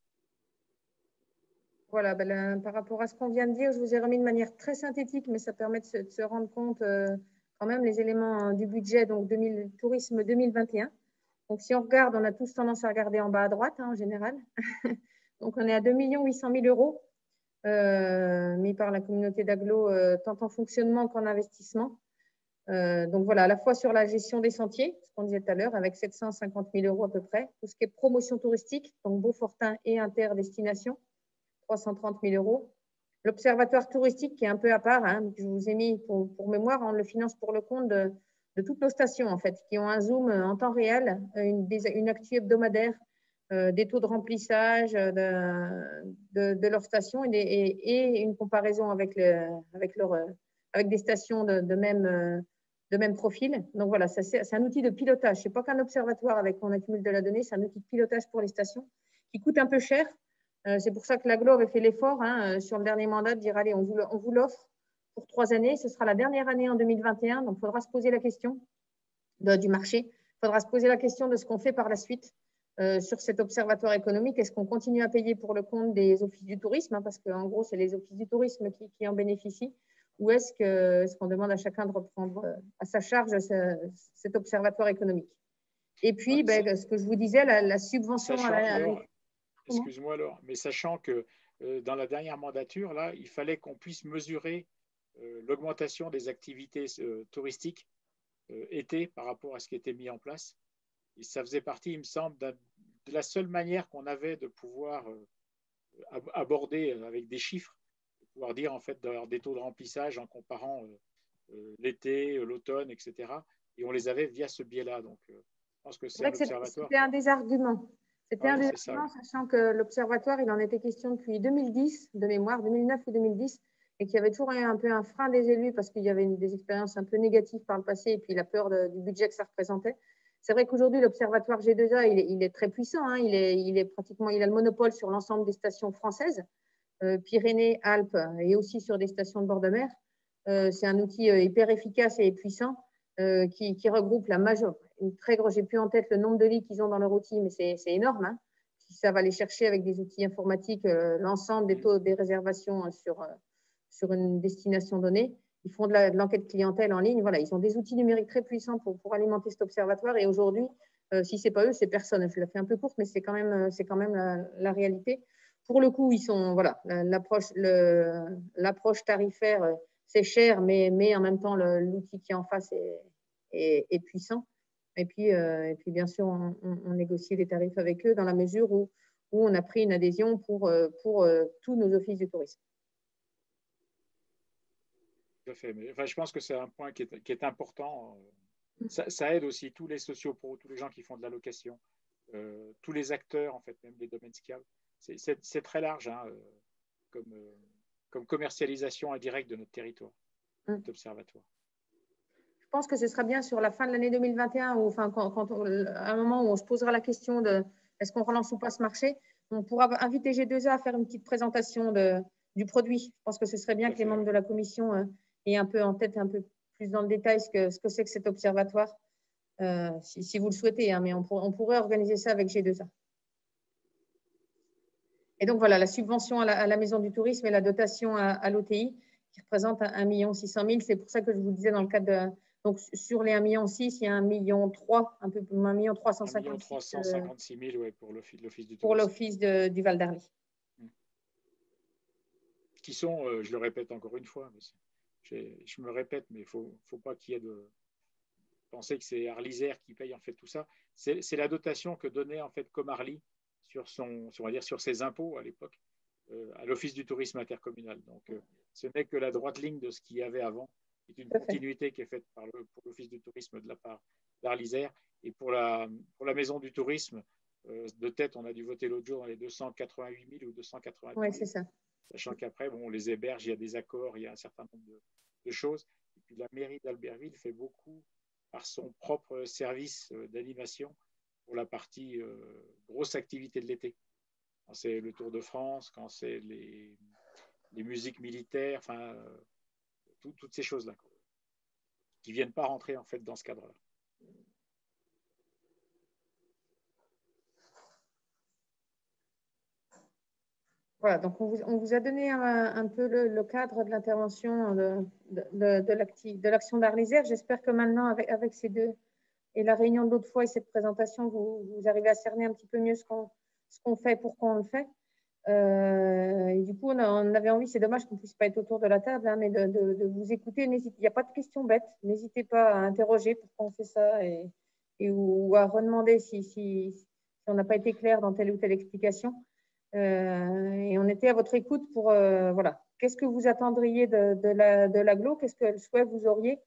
Voilà, par rapport à ce qu'on vient de dire, je vous ai remis de manière très synthétique, mais ça permet de se rendre compte quand même les éléments du budget, donc tourisme 2021. Donc, si on regarde, on a tous tendance à regarder en bas à droite, en général. Donc, on est à 2 800 000 euros mis par la communauté d'agglo, tant en fonctionnement qu'en investissement. Donc, voilà, à la fois sur la gestion des sentiers, ce qu'on disait tout à l'heure, avec 750 000 euros à peu près. Tout ce qui est promotion touristique, donc Beaufortin et interdestination, 330 000 euros. L'observatoire touristique qui est un peu à part, que je vous ai mis pour mémoire, on le finance pour le compte de toutes nos stations, en fait, qui ont un zoom en temps réel, une actu hebdomadaire, des taux de remplissage de leurs stations et une comparaison avec des stations de même profil. Donc voilà, c'est un outil de pilotage. Ce n'est pas qu'un observatoire avec on accumule de la donnée, c'est un outil de pilotage pour les stations qui coûte un peu cher. C'est pour ça que l'Agglo avait fait l'effort sur le dernier mandat de dire allez, on vous l'offre pour 3 années. Ce sera la dernière année en 2021, donc il faudra se poser la question du marché. Il faudra se poser la question de ce qu'on fait par la suite sur cet observatoire économique. Est-ce qu'on continue à payer pour le compte des offices du tourisme, parce qu'en gros, c'est les offices du tourisme qui en bénéficient, ou est-ce qu'on demande à chacun de reprendre à sa charge cet observatoire économique? Et puis, ce que je vous disais, la subvention Excuse-moi Laure, mais sachant que dans la dernière mandature, là, il fallait qu'on puisse mesurer l'augmentation des activités touristiques été par rapport à ce qui était mis en place. Et ça faisait partie, il me semble, de la seule manière qu'on avait de pouvoir aborder avec des chiffres, de pouvoir dire en fait d'avoir des taux de remplissage en comparant l'été, l'automne, etc. Et on les avait via ce biais-là. Donc, je pense que c'est un observatoire. C'était un des arguments. C'était un des arguments, sachant que l'observatoire, il en était question depuis 2010, de mémoire, 2009 ou 2010, et qu'il y avait toujours un peu un frein des élus parce qu'il y avait des expériences un peu négatives par le passé et puis la peur du budget que ça représentait. C'est vrai qu'aujourd'hui, l'observatoire G2A, il est très puissant. Il a le monopole sur l'ensemble des stations françaises, Pyrénées, Alpes et aussi sur des stations de bord de mer. C'est un outil hyper efficace et puissant qui regroupe la majeure. J'ai plus en tête le nombre de lits qu'ils ont dans leur outil, mais c'est énorme. Si ça va aller chercher avec des outils informatiques l'ensemble des taux des réservations sur une destination donnée. Ils font de l'enquête clientèle en ligne. Voilà, ils ont des outils numériques très puissants pour alimenter cet observatoire. Et aujourd'hui, si ce n'est pas eux, c'est personne. Je l'ai fait un peu courte, mais c'est quand même la réalité. Pour le coup, ils sont, voilà, l'approche tarifaire, c'est cher, mais en même temps, l'outil qui est en face est puissant. Et puis, bien sûr, on négocie les tarifs avec eux dans la mesure où on a pris une adhésion pour tous nos offices du tourisme. Tout à fait. Mais, enfin, je pense que c'est un point qui est important. Ça aide aussi tous les sociopros, tous les gens qui font de la location, tous les acteurs, en fait, même les domaines skiables. C'est très large comme commercialisation indirecte de notre territoire, cet observatoire. Je pense que ce sera bien sur la fin de l'année 2021, ou enfin, à un moment où on se posera la question de est-ce qu'on relance ou pas ce marché, on pourra inviter G2A à faire une petite présentation du produit. Je pense que ce serait bien que les membres de la commission aient un peu en tête, un peu plus dans le détail ce que c'est que cet observatoire, si vous le souhaitez, mais on pourrait organiser ça avec G2A. Et donc voilà, la subvention à la Maison du Tourisme et la dotation à l'OTI qui représente 1 600 000. C'est pour ça que je vous disais dans le cadre de… Donc, sur les 1,6 million, il y a 1,3 million, un peu 1 356 000 ouais, pour l'Office du tourisme. Pour l'Office du Val d'Arly. Qui sont, je le répète encore une fois, je me répète, mais il ne faut pas qu'il y ait de penser que c'est Arlysère qui paye en fait tout ça. C'est la dotation que donnait en fait Comarly sur ses impôts à l'époque à l'Office du tourisme intercommunal. Donc, ce n'est que la droite ligne de ce qu'il y avait avant. C'est une continuité qui est faite pour l'Office du tourisme de la part d'Arlysère. Et pour la Maison du tourisme, de tête, on a dû voter l'autre jour dans les 288 000 ou 280 000. Oui, c'est ça. Sachant qu'après, on les héberge, il y a des accords, il y a un certain nombre de choses. Et puis la mairie d'Albertville fait beaucoup par son propre service d'animation pour la partie grosse activité de l'été. Quand c'est le Tour de France, quand c'est les musiques militaires, enfin… toutes ces choses-là, qui ne viennent pas rentrer en fait dans ce cadre-là. Voilà, donc on vous a donné un peu le cadre de l'intervention de l'action d'Arles Isère. J'espère que maintenant, avec ces deux, et la réunion de l'autre fois et cette présentation, vous arrivez à cerner un petit peu mieux ce qu'on fait, pourquoi on le fait. Et du coup, on avait envie, c'est dommage qu'on ne puisse pas être autour de la table, hein, mais de vous écouter. Il n'y a pas de questions bêtes. N'hésitez pas à interroger pourquoi on fait ça ou à redemander si on n'a pas été clair dans telle ou telle explication. Et on était à votre écoute pour, voilà, qu'est-ce que vous attendriez de l'aglo, qu'est-ce que souhait vous auriez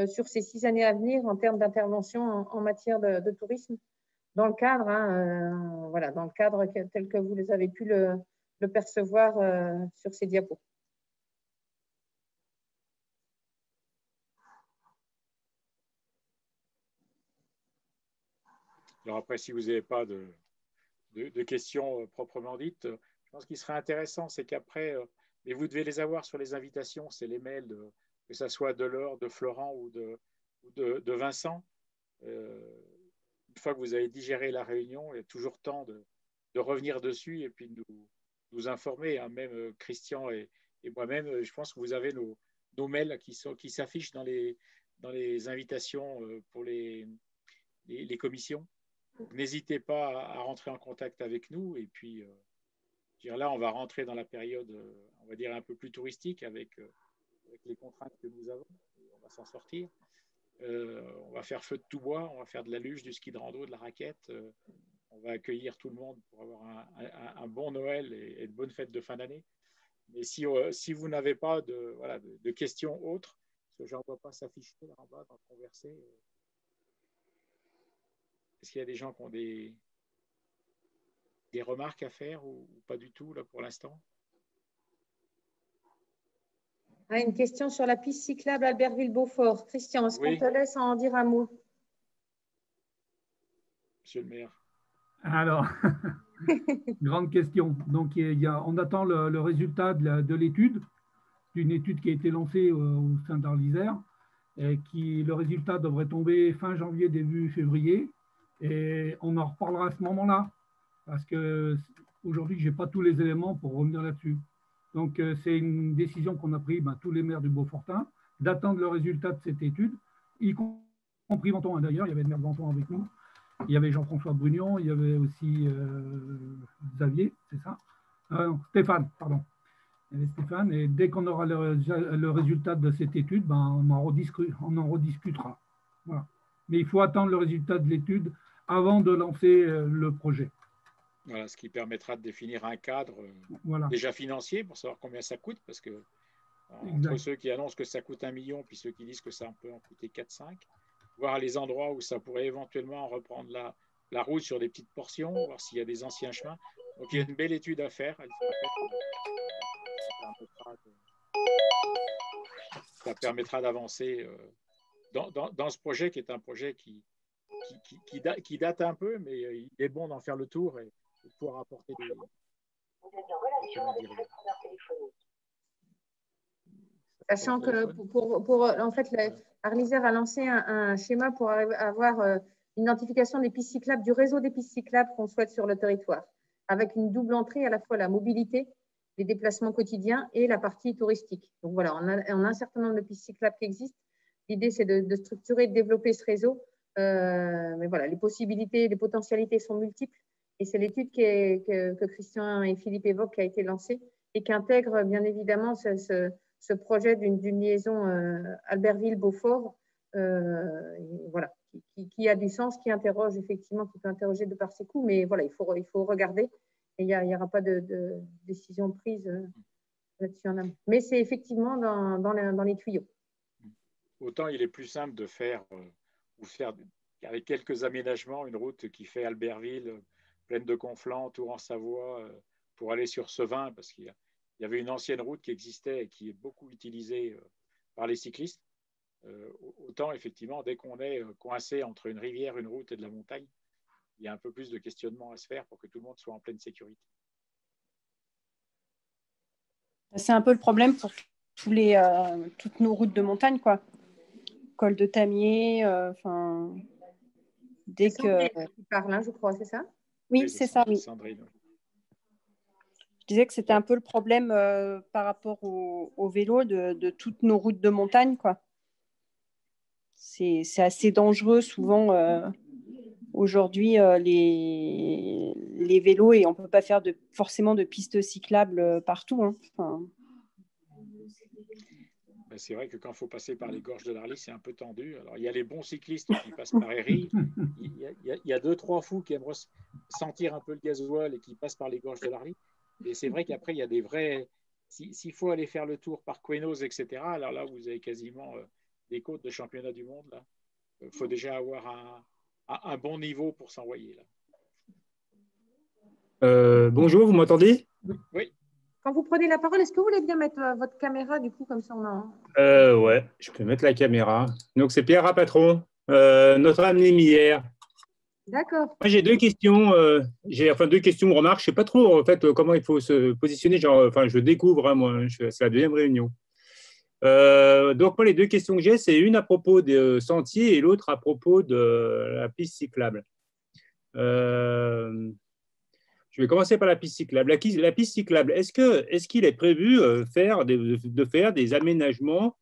sur ces 6 années à venir en termes d'intervention en matière de tourisme dans le cadre, hein, voilà, dans le cadre tel que vous les avez pu le percevoir sur ces diapos. Alors après, si vous n'avez pas de questions proprement dites, je pense qu'il serait intéressant, c'est qu'après, et vous devez les avoir sur les invitations, c'est les mails, que ce soit de Laure, de Florent ou de Vincent. Une fois que vous avez digéré la réunion, il y a toujours temps de revenir dessus et puis de nous informer, hein. Même Christian et moi-même, je pense que vous avez nos mails qui s'affichent dans les invitations pour les commissions. N'hésitez pas à rentrer en contact avec nous et puis là, on va rentrer dans la période, on va dire, un peu plus touristique avec les contraintes que nous avons. On va s'en sortir. On va faire feu de tout bois, on va faire de la luge, du ski de rando, de la raquette. On va accueillir tout le monde pour avoir un bon Noël et de bonnes fêtes de fin d'année. Mais si vous n'avez pas de questions autres, parce que je n'en vois pas s'afficher là en bas dans le conversé, est-ce qu'il y a des gens qui ont des remarques à faire ou pas du tout là pour l'instant? Une question sur la piste cyclable Albertville-Beaufort. Christian, est-ce qu'on te laisse en dire un mot? Monsieur le maire. Alors, grande question. Donc, on attend le résultat de l'étude, d'une étude qui a été lancée au sein d'Arles Isère, et le résultat devrait tomber fin janvier, début février, et on en reparlera à ce moment-là, parce qu'aujourd'hui, je n'ai pas tous les éléments pour revenir là-dessus. Donc, c'est une décision qu'on a prise, tous les maires du Beaufortin, d'attendre le résultat de cette étude, y compris Menton. D'ailleurs, il y avait le maire de Menton avec nous, il y avait Jean-François Brugnon, il y avait aussi Xavier, c'est ça, Stéphane, pardon. Il y avait Stéphane, et dès qu'on aura le résultat de cette étude, on en rediscutera. Voilà. Mais il faut attendre le résultat de l'étude avant de lancer le projet. Voilà, ce qui permettra de définir un cadre déjà financier pour savoir combien ça coûte, parce que entre ceux qui annoncent que ça coûte 1 million puis ceux qui disent que ça peut en coûter 4-5, voir les endroits où ça pourrait éventuellement reprendre la route sur des petites portions, voir s'il y a des anciens chemins. Donc il y a une belle étude à faire. Ça permettra d'avancer dans ce projet qui est un projet qui date un peu, mais il est bon d'en faire le tour et de pouvoir apporter des... Sachant que en fait, Arles Isère a lancé un schéma pour avoir une identification des pistes cyclables, du réseau des pistes cyclables qu'on souhaite sur le territoire, avec une double entrée, à la fois la mobilité, les déplacements quotidiens et la partie touristique. Donc voilà, on a un certain nombre de pistes cyclables qui existent. L'idée, c'est de structurer, de développer ce réseau. Mais voilà, les possibilités, les potentialités sont multiples. Et c'est l'étude que Christian et Philippe évoquent qui a été lancée et qui intègre bien évidemment ce projet d'une liaison Albertville-Beaufort, voilà, qui a du sens, qui interroge effectivement, qui peut interroger de par ses coûts, mais voilà, il faut regarder et il n'y aura pas de décision prise là-dessus en amont. Mais c'est effectivement dans les tuyaux. Autant il est plus simple de faire avec quelques aménagements une route qui fait Albertville, Plaine de Conflans, Tours en Savoie, pour aller sur Sevin, parce qu'il y avait une ancienne route qui existait et qui est beaucoup utilisée par les cyclistes. Autant, effectivement, dès qu'on est coincé entre une rivière, une route et de la montagne, il y a un peu plus de questionnement à se faire pour que tout le monde soit en pleine sécurité. C'est un peu le problème pour toutes nos routes de montagne, quoi. Col de Tamier, dès que... Tu parles, hein, je crois, c'est ça? Oui, c'est ça, oui. Sandrine. Je disais que c'était un peu le problème par rapport au vélo de toutes nos routes de montagne, quoi. C'est assez dangereux souvent aujourd'hui les vélos, et on ne peut pas faire forcément de pistes cyclables partout, hein. C'est vrai que quand il faut passer par les gorges de l'Arly, c'est un peu tendu. Alors, il y a les bons cyclistes qui passent par Héry. Il y a 2-3 fous qui aimeraient sentir un peu le gasoil et qui passent par les gorges de l'Arly. Et c'est vrai qu'après, il y a des vrais... S'il faut aller faire le tour par Quenos, etc., alors là, vous avez quasiment des côtes de championnat du monde. Il faut déjà avoir un bon niveau pour s'envoyer. Bonjour, vous m'entendez? Oui. Quand vous prenez la parole, est-ce que vous voulez bien mettre votre caméra, du coup, comme ça on a... Ouais, je peux mettre la caméra. Donc, c'est Pierre Rapatron, notre âme hier. D'accord. Moi, j'ai deux questions. Deux questions, remarques. Je ne sais pas trop, en fait, comment il faut se positionner. Je découvre, hein, moi. C'est la deuxième réunion. Donc, moi, les deux questions que j'ai, c'est une à propos des sentiers et l'autre à propos de la piste cyclable. Je vais commencer par la piste cyclable. La piste cyclable, est-ce qu'il est prévu de faire des aménagements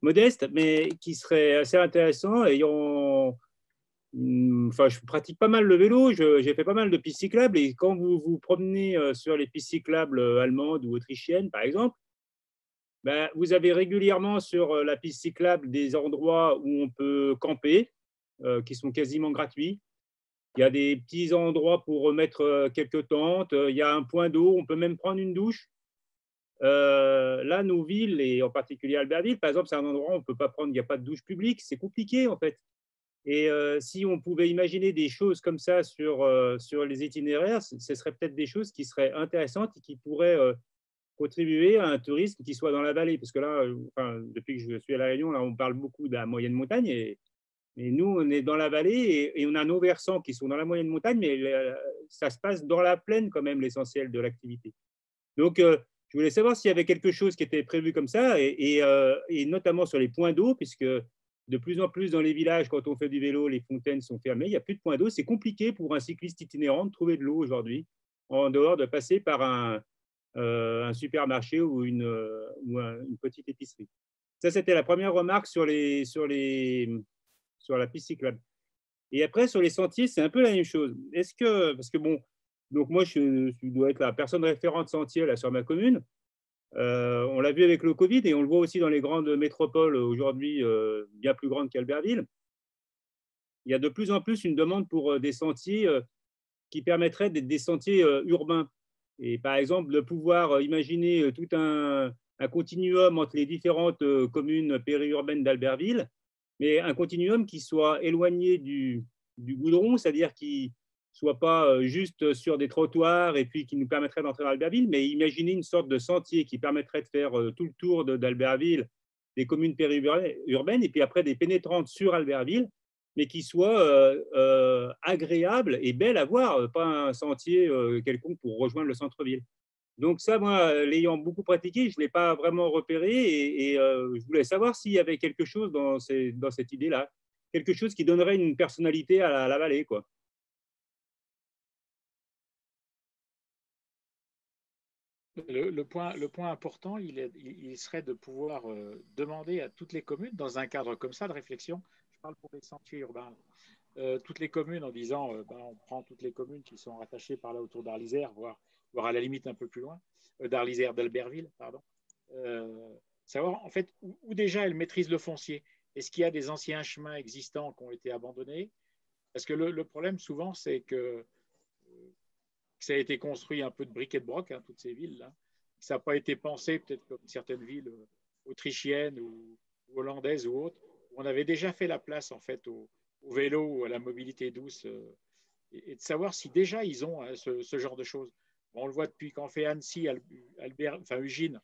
modestes, mais qui seraient assez intéressants, je pratique pas mal le vélo, j'ai fait pas mal de pistes cyclables, et quand vous vous promenez sur les pistes cyclables allemandes ou autrichiennes, par exemple, vous avez régulièrement sur la piste cyclable des endroits où on peut camper, qui sont quasiment gratuits. Il y a des petits endroits pour remettre quelques tentes. Il y a un point d'eau. On peut même prendre une douche. Là, nos villes, et en particulier Albertville, par exemple, c'est un endroit où on ne peut pas prendre, il n'y a pas de douche publique. C'est compliqué, en fait. Et si on pouvait imaginer des choses comme ça sur les itinéraires, ce serait peut-être des choses qui seraient intéressantes et qui pourraient contribuer à un tourisme qui soit dans la vallée. Parce que là, depuis que je suis à La Réunion, là, on parle beaucoup de la moyenne montagne. Et nous, on est dans la vallée et on a nos versants qui sont dans la moyenne montagne, mais ça se passe dans la plaine quand même, l'essentiel de l'activité. Donc, je voulais savoir s'il y avait quelque chose qui était prévu comme ça, et notamment sur les points d'eau, puisque de plus en plus dans les villages, quand on fait du vélo, les fontaines sont fermées, il n'y a plus de points d'eau. C'est compliqué pour un cycliste itinérant de trouver de l'eau aujourd'hui, en dehors de passer par un supermarché ou une petite épicerie. Ça, c'était la première remarque sur la piste cyclable. Et après, sur les sentiers, c'est un peu la même chose. Parce que bon, donc moi, je dois être la personne référente sentier là, sur ma commune. On l'a vu avec le Covid et on le voit aussi dans les grandes métropoles aujourd'hui, bien plus grandes qu'Albertville. Il y a de plus en plus une demande pour des sentiers qui permettraient d'être des sentiers urbains. Et par exemple, de pouvoir imaginer tout un continuum entre les différentes communes périurbaines d'Albertville, mais un continuum qui soit éloigné du goudron, c'est-à-dire qui ne soit pas juste sur des trottoirs et puis qui nous permettrait d'entrer dans Albertville, mais imaginer une sorte de sentier qui permettrait de faire tout le tour d'Albertville, des communes périurbaines, et puis après des pénétrantes sur Albertville, mais qui soit agréable et belle à voir, pas un sentier quelconque pour rejoindre le centre-ville. Donc ça, moi, l'ayant beaucoup pratiqué, je ne l'ai pas vraiment repéré, et je voulais savoir s'il y avait quelque chose dans cette idée-là, quelque chose qui donnerait une personnalité à la vallée, quoi. Le point important, il serait de pouvoir demander à toutes les communes, dans un cadre comme ça de réflexion, je parle pour les sentiers urbains, toutes les communes en disant, on prend toutes les communes qui sont rattachées par là autour d'Arlisère, voire à la limite un peu plus loin, d'Albertville, pardon. Savoir en fait où déjà elles maîtrisent le foncier. Est-ce qu'il y a des anciens chemins existants qui ont été abandonnés? Parce que le problème souvent, c'est que ça a été construit un peu de briques et de broc, hein, toutes ces villes-là. Ça n'a pas été pensé peut-être comme certaines villes autrichiennes ou hollandaises ou autres, où on avait déjà fait la place en fait au vélo ou à la mobilité douce, et de savoir si déjà ils ont ce genre de choses. On le voit depuis qu'on fait Annecy, Ugine,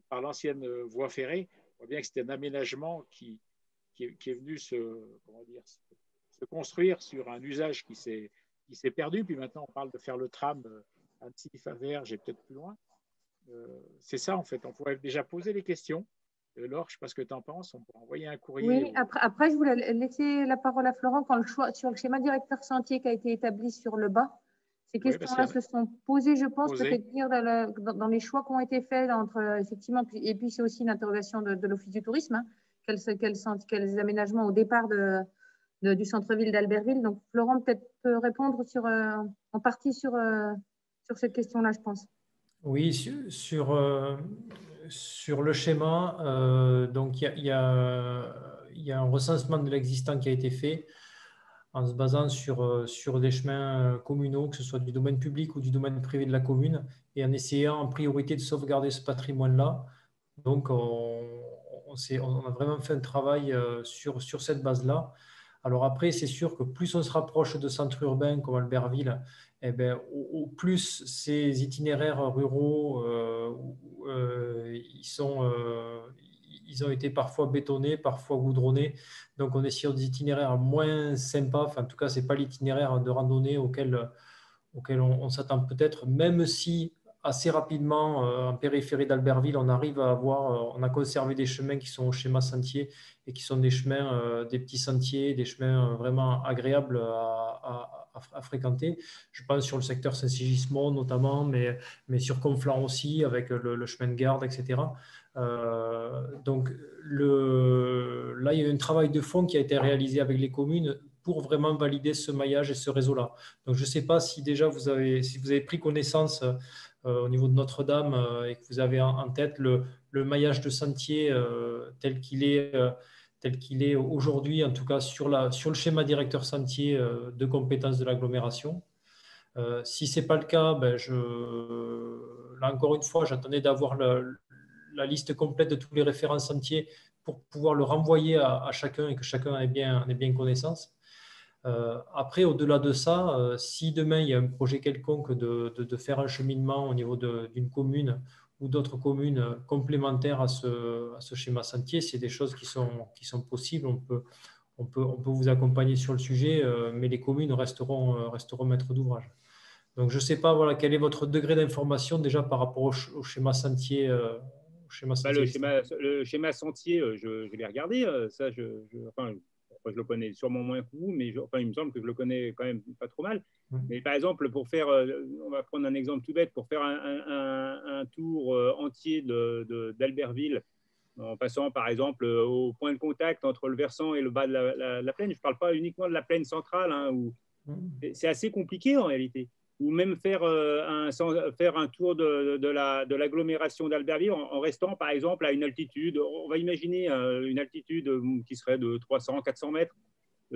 par l'ancienne voie ferrée, on voit bien que c'était un aménagement qui est venu se construire sur un usage qui s'est perdu. Puis maintenant, on parle de faire le tram Annecy-Faverges et peut-être plus loin. c'est ça, en fait. On pourrait déjà poser les questions. Laure, je ne sais pas ce que tu en penses. On pourrait envoyer un courrier. Oui, après, je voulais laisser la parole à Florent quand sur le schéma directeur sentier qui a été établi sur le bas. Ces questions-là se sont posées, je pense, peut-être dire dans les choix qui ont été faits effectivement, et puis c'est aussi une interrogation de l'Office du tourisme, hein, quels aménagements au départ du centre-ville d'Albertville. Donc, Florent peut-être peut répondre en partie sur cette question-là, je pense. Oui, sur le schéma, donc il y a un recensement de l'existant qui a été fait en se basant sur des chemins communaux, que ce soit du domaine public ou du domaine privé de la commune, et en essayant en priorité de sauvegarder ce patrimoine-là. Donc, on a vraiment fait un travail sur cette base-là. Alors après, c'est sûr que plus on se rapproche de centres urbains comme Albertville, eh bien, au plus ces itinéraires ruraux, ils ont été parfois bétonnés, parfois goudronnés. Donc, on est sur des itinéraires moins sympas. Enfin, en tout cas, ce n'est pas l'itinéraire de randonnée auquel on s'attend peut-être, même si assez rapidement, en périphérie d'Albertville, on a conservé des chemins qui sont au schéma sentier et qui sont des chemins, des petits sentiers, des chemins vraiment agréables à fréquenter. Je pense sur le secteur Saint-Sigismond notamment, mais sur Conflans aussi, avec le chemin de garde, etc. Donc là, il y a eu un travail de fond qui a été réalisé avec les communes pour vraiment valider ce maillage et ce réseau-là. Donc, je ne sais pas si déjà vous avez pris connaissance au niveau de Notre-Dame et que vous avez en tête le maillage de sentier tel qu'il est aujourd'hui, en tout cas sur le schéma directeur sentier de compétences de l'agglomération. Si ce n'est pas le cas, là encore une fois, j'attendais d'avoir la liste complète de tous les référents sentiers pour pouvoir le renvoyer à chacun et que chacun en ait bien connaissance. Après, au-delà de ça, si demain il y a un projet quelconque de faire un cheminement au niveau d'une commune ou d'autres communes complémentaires à ce schéma sentier, c'est des choses qui sont possibles. On peut vous accompagner sur le sujet, mais les communes resteront maîtres d'ouvrage. Donc, je ne sais pas quel est votre degré d'information déjà par rapport au schéma sentier. Le schéma sentier, je l'ai regardé. Ça, je le connais sûrement moins que vous, mais il me semble que je le connais quand même pas trop mal. Mais par exemple, on va prendre un exemple tout bête, pour faire un tour entier d'Albertville, en passant par exemple au point de contact entre le versant et le bas de la plaine. Je ne parle pas uniquement de la plaine centrale, hein, où c'est assez compliqué en réalité. Ou même faire un tour de l'agglomération d'Albertville en restant par exemple à une altitude, on va imaginer une altitude qui serait de 300-400 mètres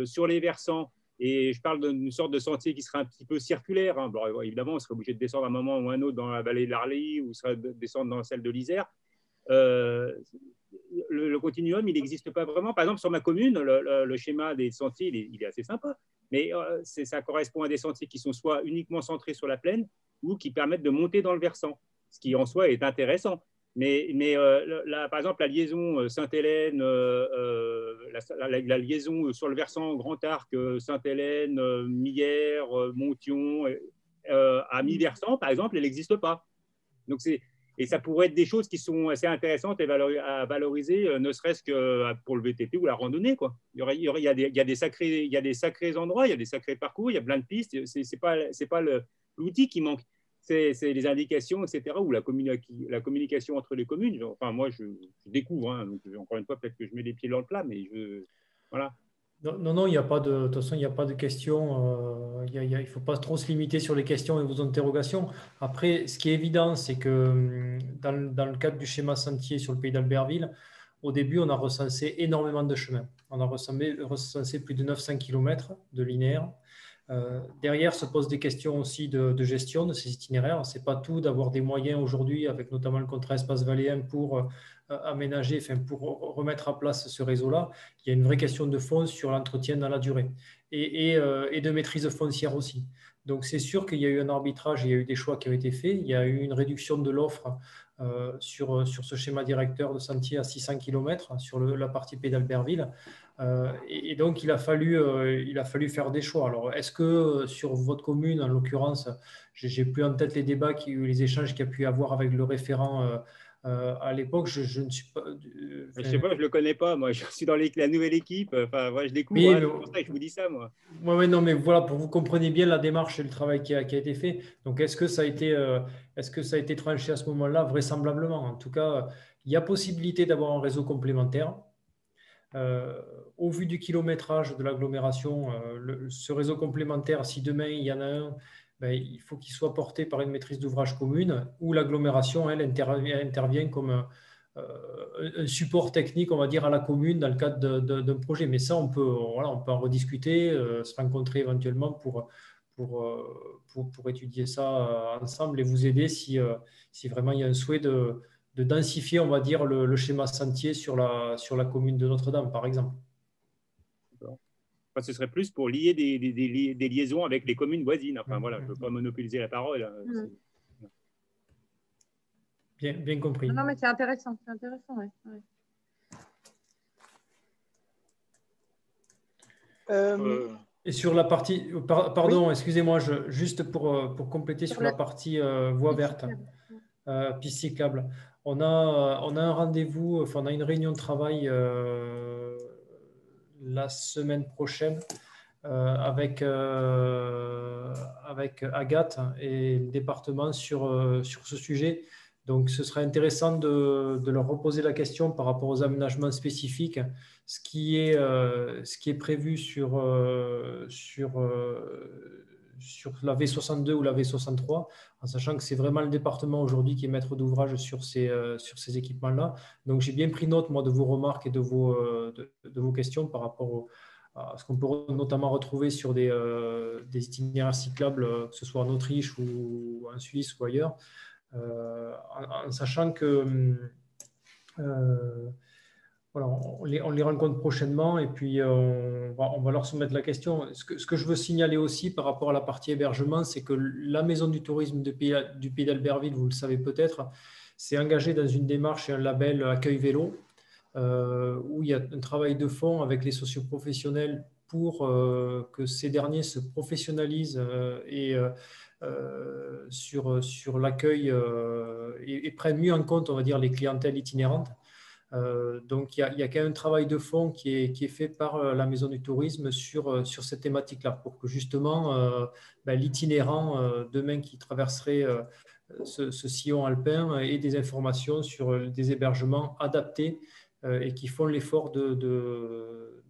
sur les versants. Et je parle d'une sorte de sentier qui serait un petit peu circulaire. Hein. Bon, évidemment, on serait obligé de descendre à un moment ou un autre dans la vallée de l'Arly ou descendre dans celle de l'Isère. Le continuum, il n'existe pas vraiment. Par exemple, sur ma commune, le schéma des sentiers, il est assez sympa. Mais ça correspond à des sentiers qui sont soit uniquement centrés sur la plaine ou qui permettent de monter dans le versant, ce qui en soi est intéressant. Mais par exemple, la liaison Sainte-Hélène, la liaison sur le versant Grand Arc, Sainte-Hélène, Millière, Montion, à mi-versant, par exemple, elle n'existe pas. Donc, et ça pourrait être des choses qui sont assez intéressantes à valoriser, ne serait-ce que pour le VTT ou la randonnée, quoi. Il y a des sacrés endroits, il y a des sacrés parcours, il y a plein de pistes. C'est pas l'outil qui manque, c'est les indications, etc. Ou la communication entre les communes. Enfin, moi, je découvre. Hein, donc, encore une fois, peut-être que je mets les pieds dans le plat, mais voilà. Non, il n'y a pas de toute façon, il n'y a pas de questions. Il ne faut pas trop se limiter sur les questions et vos interrogations. Après, ce qui est évident, c'est que dans le cadre du schéma sentier sur le pays d'Albertville, au début, on a recensé énormément de chemins. On a recensé plus de 900 km de linéaire. Derrière se posent des questions aussi de gestion de ces itinéraires. Ce n'est pas tout d'avoir des moyens aujourd'hui, avec notamment le contrat espace valléen, pour aménager, pour remettre à place ce réseau-là. Il y a une vraie question de fond sur l'entretien dans la durée et de maîtrise foncière aussi. Donc, c'est sûr qu'il y a eu un arbitrage, il y a eu des choix qui ont été faits, il y a eu une réduction de l'offre sur ce schéma directeur de sentier à 600 km sur la partie Pays d'Albertville. Et donc, il a fallu faire des choix. Alors, est-ce que sur votre commune, en l'occurrence, j'ai plus en tête les échanges qu'il y a pu y avoir avec le référent à l'époque, je ne suis pas. Je sais pas, je le connais pas. Moi, je suis dans la nouvelle équipe. Enfin, ouais, je découvre. Oui, C'est pour ça que je vous dis ça, moi. Oui, non, mais voilà, pour que vous compreniez bien la démarche et le travail qui a été fait. Donc, est-ce que ça a été tranché à ce moment-là? Vraisemblablement. En tout cas, il y a possibilité d'avoir un réseau complémentaire. Au vu du kilométrage de l'agglomération, ce réseau complémentaire, si demain il y en a un, ben, il faut qu'il soit porté par une maîtrise d'ouvrage commune où l'agglomération, elle, intervient comme un support technique, on va dire, à la commune dans le cadre d'un projet. Mais ça, on peut en rediscuter, se rencontrer éventuellement pour étudier ça ensemble et vous aider si vraiment il y a un souhait de densifier, on va dire, le schéma sentier sur la commune de Notre-Dame, par exemple. Enfin, ce serait plus pour lier des liaisons avec les communes voisines. Enfin, voilà, je ne veux pas monopoliser la parole. Bien compris. Non, mais c'est intéressant. C'est intéressant, ouais. Et sur la partie, pardon, excusez-moi, juste pour compléter sur la partie voie verte, piste cyclable. On a un rendez-vous, enfin, on a une réunion de travail la semaine prochaine avec Agathe et le département sur ce sujet. Donc, ce serait intéressant de leur reposer la question par rapport aux aménagements spécifiques, ce qui est prévu sur la V62 ou la V63, en sachant que c'est vraiment le département aujourd'hui qui est maître d'ouvrage sur ces équipements-là. Donc, j'ai bien pris note, moi, de vos remarques et de vos questions par rapport à ce qu'on peut notamment retrouver sur des itinéraires cyclables, que ce soit en Autriche ou en Suisse ou ailleurs. En sachant que voilà, on les rencontre prochainement et puis on va leur soumettre la question. Ce que je veux signaler aussi par rapport à la partie hébergement, c'est que la Maison du tourisme du Pays d'Albertville, vous le savez peut-être, s'est engagée dans une démarche et un label Accueil Vélo, où il y a un travail de fond avec les socioprofessionnels pour que ces derniers se professionnalisent et sur l'accueil et prennent mieux en compte, on va dire, les clientèles itinérantes. Donc, il y a quand même un travail de fond qui est fait par la Maison du Tourisme sur cette thématique-là, pour que justement l'itinérant demain qui traverserait ce sillon alpin ait des informations sur des hébergements adaptés et qui font l'effort de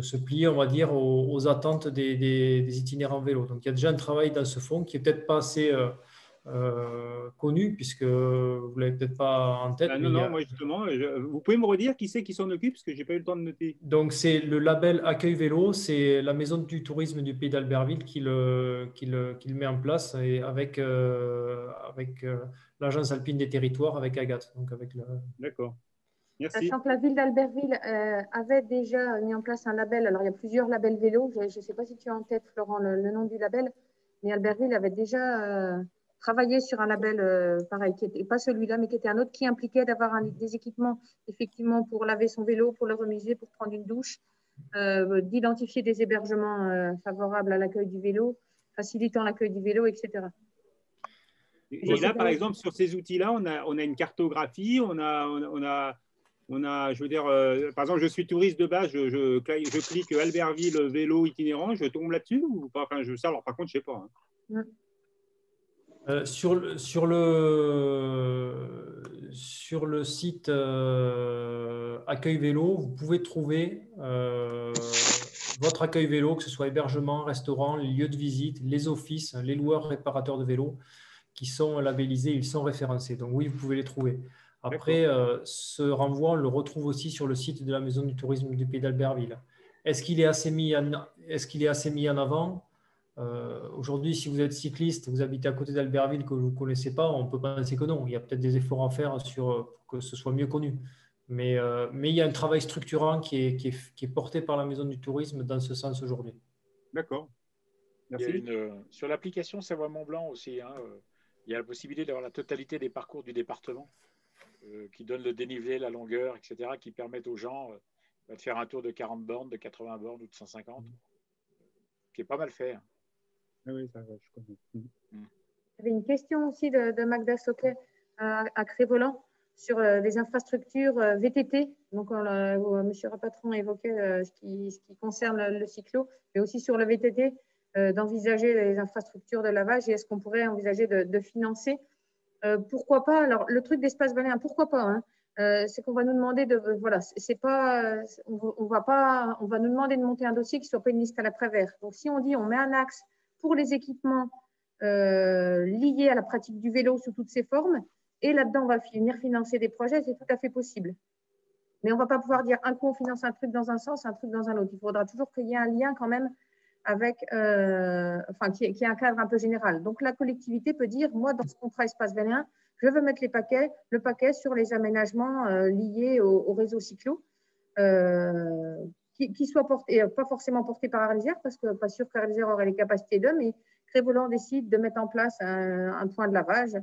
se plier, on va dire, aux attentes des itinérants vélo. Donc, il y a déjà un travail dans ce fond qui n'est peut-être pas assez connu, puisque vous ne l'avez peut-être pas en tête. Non, moi justement, vous pouvez me redire qui c'est qui s'en occupe, parce que je n'ai pas eu le temps de noter. Donc, c'est le label Accueil Vélo, c'est la Maison du tourisme du Pays d'Albertville qui le met en place, et avec l'Agence alpine des territoires, avec Agathe. D'accord. Merci. Sachant que la ville d'Albertville avait déjà mis en place un label. Alors, il y a plusieurs labels vélo. Je ne sais pas si tu as en tête, Florent, le nom du label, mais Albertville avait déjà travaillé sur un label pareil, qui n'était pas celui-là, mais qui était un autre, qui impliquait d'avoir des équipements, effectivement, pour laver son vélo, pour le remiser, pour prendre une douche, d'identifier des hébergements favorables à l'accueil du vélo, facilitant l'accueil du vélo, etc. Et là, par exemple, sur ces outils-là, on a une cartographie, on a, je veux dire, par exemple, je suis touriste de base, je clique Albertville vélo itinérant, je tombe là-dessus ou pas? Enfin, ça, alors par contre, je ne sais pas. Hein. Sur le site Accueil Vélo, vous pouvez trouver votre accueil vélo, que ce soit hébergement, restaurant, les lieux de visite, les offices, les loueurs réparateurs de vélos qui sont labellisés, ils sont référencés. Donc oui, vous pouvez les trouver. Après, ce renvoi, on le retrouve aussi sur le site de la Maison du tourisme du Pays d'Albertville. Est-ce qu'il est assez mis en avant? Aujourd'hui, si vous êtes cycliste, vous habitez à côté d'Albertville que vous ne connaissez pas, on peut penser que non. Il y a peut-être des efforts à faire pour que ce soit mieux connu. Mais il y a un travail structurant qui est porté par la Maison du tourisme dans ce sens aujourd'hui. D'accord. Merci. Sur l'application Savoie Mont Blanc aussi, hein, il y a la possibilité d'avoir la totalité des parcours du département qui donnent le dénivelé, la longueur, etc., qui permettent aux gens de faire un tour de 40 bornes, de 80 bornes ou de 150, qui est pas mal fait. Oui, ça, je connais. Il y avait une question aussi de Magda Soquet à Crévolant sur les infrastructures VTT. Donc, M. Rapatron évoquait ce qui concerne le cyclo, mais aussi sur le VTT, d'envisager les infrastructures de lavage et est-ce qu'on pourrait envisager de financer. Pourquoi pas? Alors, le truc d'espace baléen, pourquoi pas, hein, c'est qu'on va nous demander voilà, c'est pas, on va nous demander de monter un dossier qui soit pas une liste à l'après-vert. Donc, si on dit on met un axe pour les équipements liés à la pratique du vélo sous toutes ses formes, et là-dedans, on va venir financer des projets, c'est tout à fait possible. Mais on ne va pas pouvoir dire un coup, on finance un truc dans un sens, un truc dans un autre. Il faudra toujours qu'il y ait un lien quand même avec, enfin, qui est un cadre un peu général. Donc, la collectivité peut dire, moi, dans ce contrat espace Vélien, je veux mettre le paquet sur les aménagements liés au réseau cyclo, qui soient portés, pas forcément portés par Arlésère, parce que pas sûr qu'Arlésère aurait les capacités d'eux, mais Crévolant décide de mettre en place un point de lavage.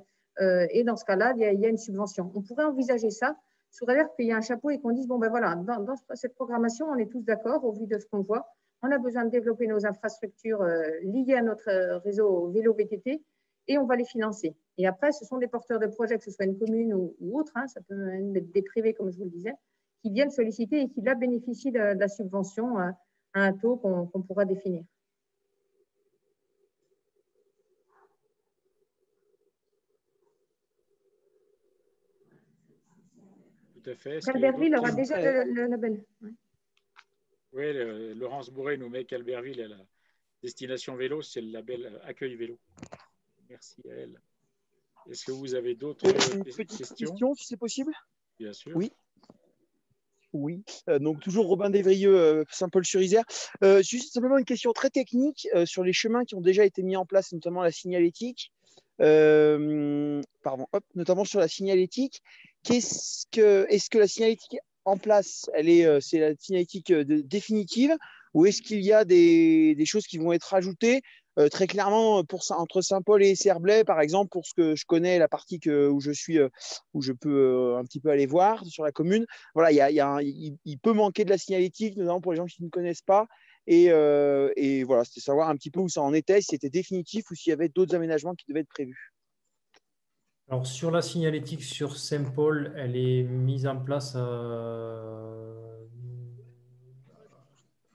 Et dans ce cas-là, il y a une subvention. On pourrait envisager ça sous réserve qu'il y ait un chapeau et qu'on dise, bon, ben voilà, dans cette programmation, on est tous d'accord au vu de ce qu'on voit. On a besoin de développer nos infrastructures liées à notre réseau vélo VTT et on va les financer. Et après, ce sont des porteurs de projets, que ce soit une commune ou autre, hein, ça peut même être des privés, comme je vous le disais, qui viennent solliciter et qui là bénéficient de la subvention à un taux qu'on pourra définir. Tout à fait. Albertville aura déjà le label. Oui, Laurence Bourré nous met qu'Albertville est la destination vélo, c'est le label accueil vélo. Merci à elle. Est-ce que vous avez d'autres questions, si c'est possible? Bien sûr. Oui. Oui. Donc, toujours Robin Desvrieux, Saint-Paul-sur-Isère. Juste simplement une question très technique sur les chemins qui ont déjà été mis en place, notamment la signalétique. Notamment sur la signalétique. Est-ce que la signalétique en place, c'est la signalétique définitive ou est-ce qu'il y a des choses qui vont être rajoutées très clairement entre Saint-Paul et Cerblay, par exemple, pour ce que je connais, la partie où je suis, où je peux un petit peu aller voir sur la commune. Voilà, il peut manquer de la signalétique, notamment pour les gens qui ne connaissent pas. Et voilà, c'était savoir un petit peu où ça en était, si c'était définitif ou s'il y avait d'autres aménagements qui devaient être prévus. Alors, sur la signalétique sur Saint-Paul, elle est mise en place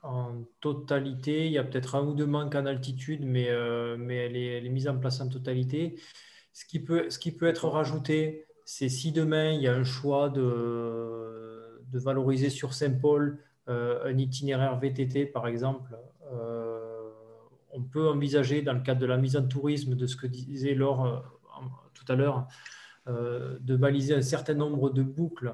en totalité. Il y a peut-être un ou deux manques en altitude, mais elle est mise en place en totalité. Ce qui peut être rajouté, c'est si demain il y a un choix de valoriser sur Saint-Paul un itinéraire VTT, par exemple, on peut envisager, dans le cadre de la mise en tourisme, de ce que disait Laure tout à l'heure, de baliser un certain nombre de boucles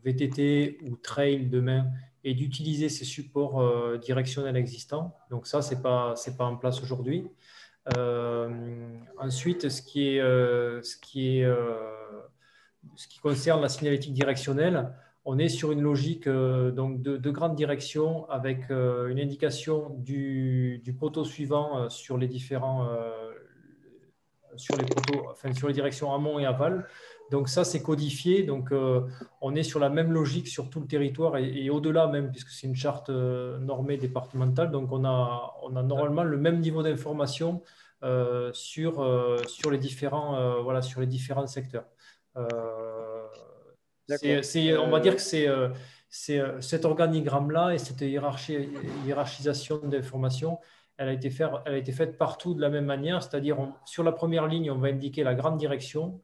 VTT ou trail demain et d'utiliser ces supports directionnels existants. Donc ça, c'est pas en place aujourd'hui. Ensuite, ce qui concerne la signalétique directionnelle, on est sur une logique donc de grande direction avec une indication du poteau suivant sur les différents sur les poteaux, enfin sur les directions amont et aval. Donc ça, c'est codifié. Donc on est sur la même logique sur tout le territoire et au-delà même, puisque c'est une charte normée départementale. Donc on a normalement le même niveau d'information sur les différents secteurs. On va dire que c'est cet organigramme-là et cette hiérarchisation d'informations, elle a été faite partout de la même manière, c'est-à-dire sur la première ligne, on va indiquer la grande direction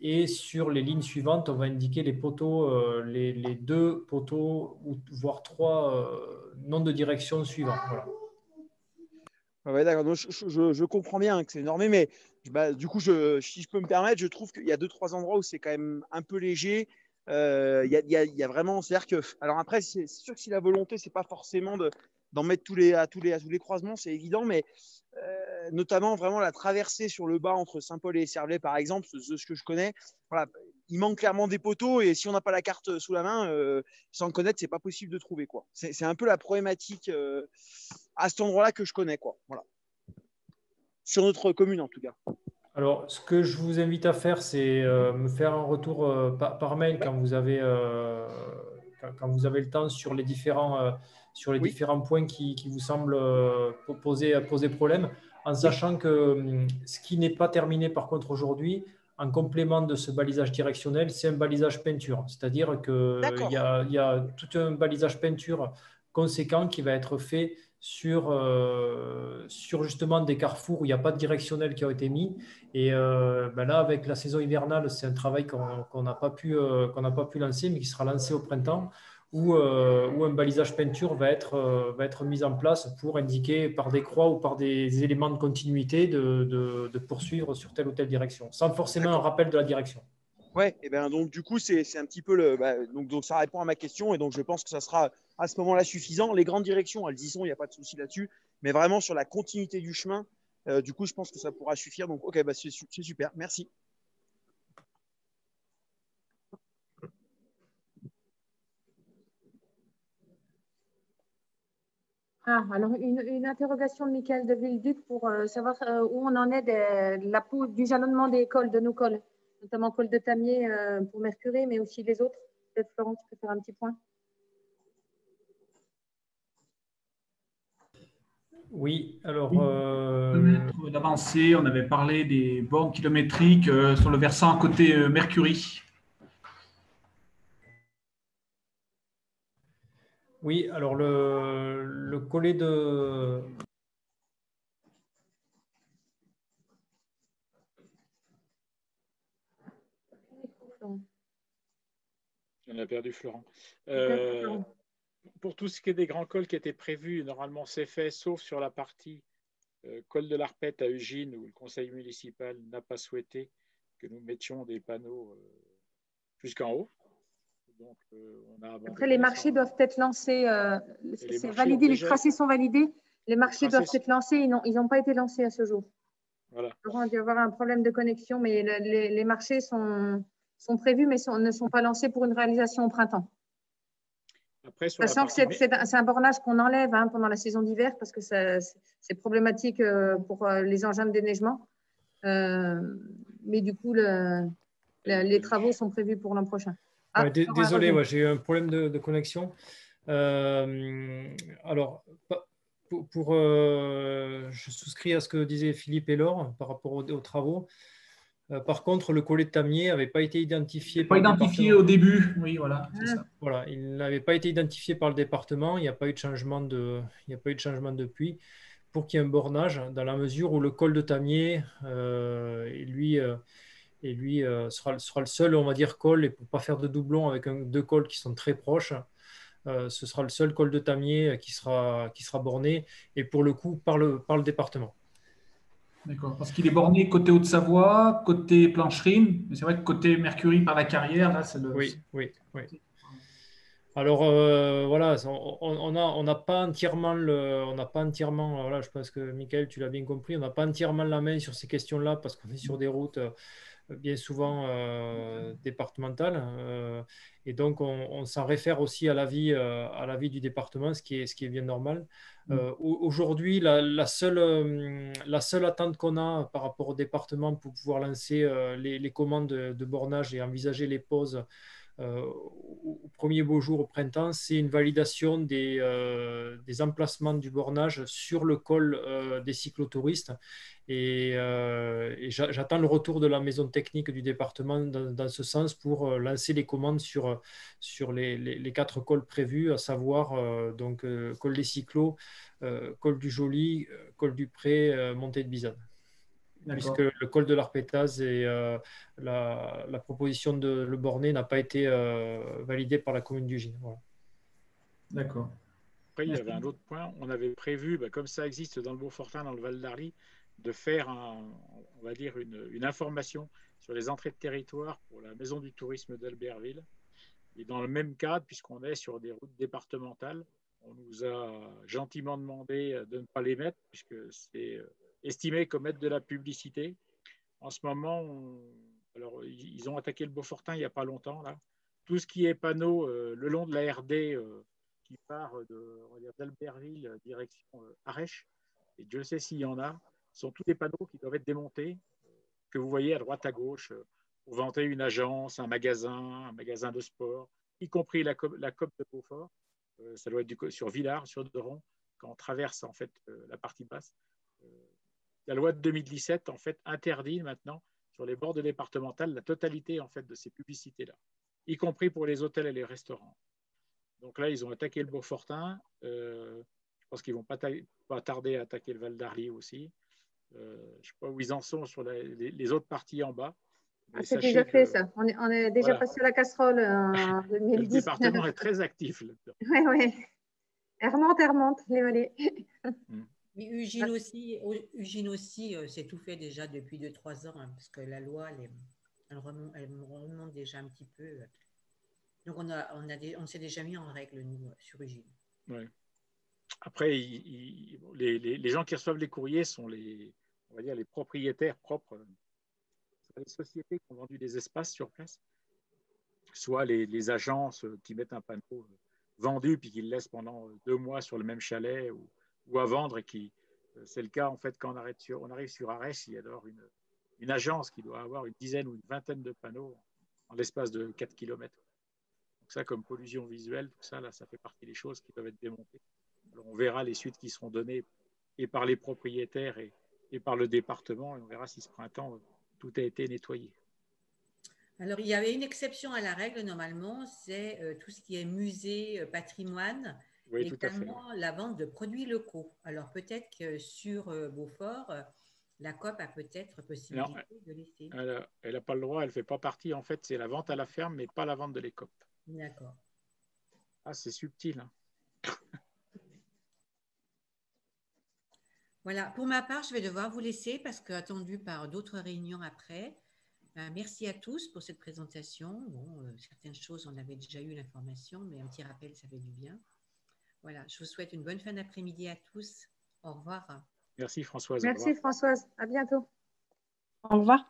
et sur les lignes suivantes, on va indiquer les poteaux, les deux poteaux, voire trois noms de direction suivants. Voilà. Ouais, d'accord. Donc, je comprends bien que c'est normé, mais du coup, si je peux me permettre, je trouve qu'il y a 2-3 endroits où c'est quand même un peu léger. Il y a vraiment, c'est-à-dire que, alors après, c'est sûr que si la volonté, c'est pas forcément d'en mettre à tous les croisements, c'est évident, mais notamment vraiment la traversée sur le bas entre Saint-Paul et Cerblay, par exemple, ce que je connais, voilà, il manque clairement des poteaux et si on n'a pas la carte sous la main, sans le connaître, c'est pas possible de trouver, quoi. C'est un peu la problématique à cet endroit-là que je connais, quoi. Voilà. sur notre commune en tout cas. Alors, ce que je vous invite à faire, c'est me faire un retour par mail quand vous avez le temps sur les différents points qui vous semblent poser problème, en sachant que ce qui n'est pas terminé par contre aujourd'hui, en complément de ce balisage directionnel, c'est un balisage peinture. C'est-à-dire qu'il y a tout un balisage peinture conséquent qui va être fait sur justement des carrefours où il n'y a pas de directionnel qui a été mis. Et là, avec la saison hivernale, c'est un travail qu'on n'a pas pu lancer, mais qui sera lancé au printemps, où un balisage peinture va être mis en place pour indiquer par des croix ou par des éléments de continuité de poursuivre sur telle ou telle direction, sans forcément un rappel de la direction. Ouais, et ben donc du coup c'est un petit peu donc ça répond à ma question et donc je pense que ça sera à ce moment-là suffisant. Les grandes directions, elles y sont, il n'y a pas de souci là-dessus, mais vraiment sur la continuité du chemin, du coup je pense que ça pourra suffire. Donc ok, c'est super, merci. Alors une interrogation de Michael de Villeduc pour savoir où on en est du jalonnement des cols, de nos cols, notamment col de Tamier pour Mercury, mais aussi les autres. Peut-être Florent, tu peux faire un petit point. Oui, alors. D'avancée, on avait parlé des bornes kilométriques sur le versant côté Mercury. Oui, alors le collet de. On a perdu Florent. Pour tout ce qui est des grands cols qui étaient prévus, normalement c'est fait, sauf sur la partie col de l'Arpette à Ugine, où le conseil municipal n'a pas souhaité que nous mettions des panneaux jusqu'en haut. Donc, après, les marchés doivent être lancés. C'est validé, les tracés sont validés. Les marchés doivent être lancés. Ils n'ont pas été lancés à ce jour. Voilà. Il doit y avoir un problème de connexion, mais les marchés sont prévus, mais ne sont pas lancés pour une réalisation au printemps. Après, sachant que c'est un bornage qu'on enlève pendant la saison d'hiver parce que c'est problématique pour les engins de déneigement. Mais du coup, les travaux sont prévus pour l'an prochain. Désolé, j'ai eu un problème de connexion. Alors, je souscris à ce que disaient Philippe et Laure par rapport aux travaux. Par contre, le collet de Tamier n'avait pas été identifié. Pas identifié au début, oui, voilà, c'est ça. Voilà, il n'avait pas été identifié par le département. Il n'y a pas eu de changement depuis pour qu'il y ait un bornage dans la mesure où le col de Tamier sera le seul, on va dire, col, et pour ne pas faire de doublons avec deux cols qui sont très proches, ce sera le seul col de Tamier qui sera borné, et pour le coup par le département. D'accord, parce qu'il est borné côté Haute-Savoie, côté Plancherine, mais c'est vrai que côté Mercury par la carrière, là, c'est le… Oui. Alors voilà, on n'a pas entièrement voilà, je pense que Michael, tu l'as bien compris, on n'a pas entièrement la main sur ces questions-là parce qu'on est sur des routes bien souvent départementales, et donc on s'en réfère aussi à l'avis du département, ce qui est bien normal. Aujourd'hui, la seule attente qu'on a par rapport au département pour pouvoir lancer les commandes de bornage et envisager les pauses au premier beau jour au printemps, c'est une validation des emplacements du bornage sur le col des cyclotouristes. Et j'attends le retour de la maison technique du département dans ce sens pour lancer les commandes sur les 4 cols prévus, à savoir donc col des cyclos, col du Joli, col du Pré, montée de Bizane. Puisque le col de l'Arpétaz et la proposition de le borner n'a pas été validée par la commune d'Ugine. Voilà. D'accord. Après, il y avait un autre point. On avait prévu, comme ça existe dans le Beaufortin, dans le Val d'Arly, de faire on va dire une information sur les entrées de territoire pour la maison du tourisme d'Albertville. Et dans le même cadre, puisqu'on est sur des routes départementales, on nous a gentiment demandé de ne pas les mettre, puisque c'est estimé comme être de la publicité. En ce moment, alors ils ont attaqué le Beaufortin il n'y a pas longtemps. Là. Tout ce qui est panneau le long de la RD qui part d'Albertville direction Arèche, et Dieu sait s'il y en a, sont tous des panneaux qui doivent être démontés, que vous voyez à droite, à gauche, pour vanter une agence, un magasin de sport, y compris la COP de Beaufort. Ça doit être sur Villars, sur Doron, quand on traverse en fait la partie basse. La loi de 2017 en fait interdit maintenant sur les bords de départementales la totalité en fait de ces publicités-là, y compris pour les hôtels et les restaurants. Donc là, ils ont attaqué le Beaufortin. Je pense qu'ils ne vont pas tarder à attaquer le Val d'Arly aussi. Je ne sais pas où ils en sont sur les autres parties en bas. C'est déjà fait, ça. On est déjà passé à la casserole en 2010. Le département est très actif là-dedans. Oui, oui. Elle remonte, les vallées. Mais Ugine aussi c'est tout fait déjà depuis 2-3 ans, hein, parce que la loi, elle remonte déjà un petit peu. Donc, on s'est déjà mis en règle, nous, sur Ugine. Ouais. Après, les gens qui reçoivent les courriers sont on va dire, les propriétaires propres. Les sociétés qui ont vendu des espaces sur place, soit les agences qui mettent un panneau vendu puis qui le laissent pendant 2 mois sur le même chalet ou à vendre. Et c'est le cas en fait quand on arrive sur Arès, il y a alors une agence qui doit avoir une dizaine ou une vingtaine de panneaux en l'espace de 4 km. Donc ça, comme pollution visuelle, tout ça, là, ça fait partie des choses qui doivent être démontées. Alors, on verra les suites qui seront données et par les propriétaires et par le département, et on verra si ce printemps, tout a été nettoyé. Alors, il y avait une exception à la règle, normalement, c'est tout ce qui est musée, patrimoine, oui, et également la vente de produits locaux. Alors, peut-être que sur Beaufort, la COP a peut-être possibilité de laisser. Elle n'a pas le droit, elle ne fait pas partie. En fait, c'est la vente à la ferme, mais pas la vente de l'écope. D'accord. Ah, c'est subtil. Hein. Voilà, pour ma part, je vais devoir vous laisser parce que attendu par d'autres réunions après. Merci à tous pour cette présentation. Bon, certaines choses, on avait déjà eu l'information, mais un petit rappel, ça fait du bien. Voilà, je vous souhaite une bonne fin d'après-midi à tous. Au revoir. Merci Françoise. Merci Françoise, à bientôt. Au revoir.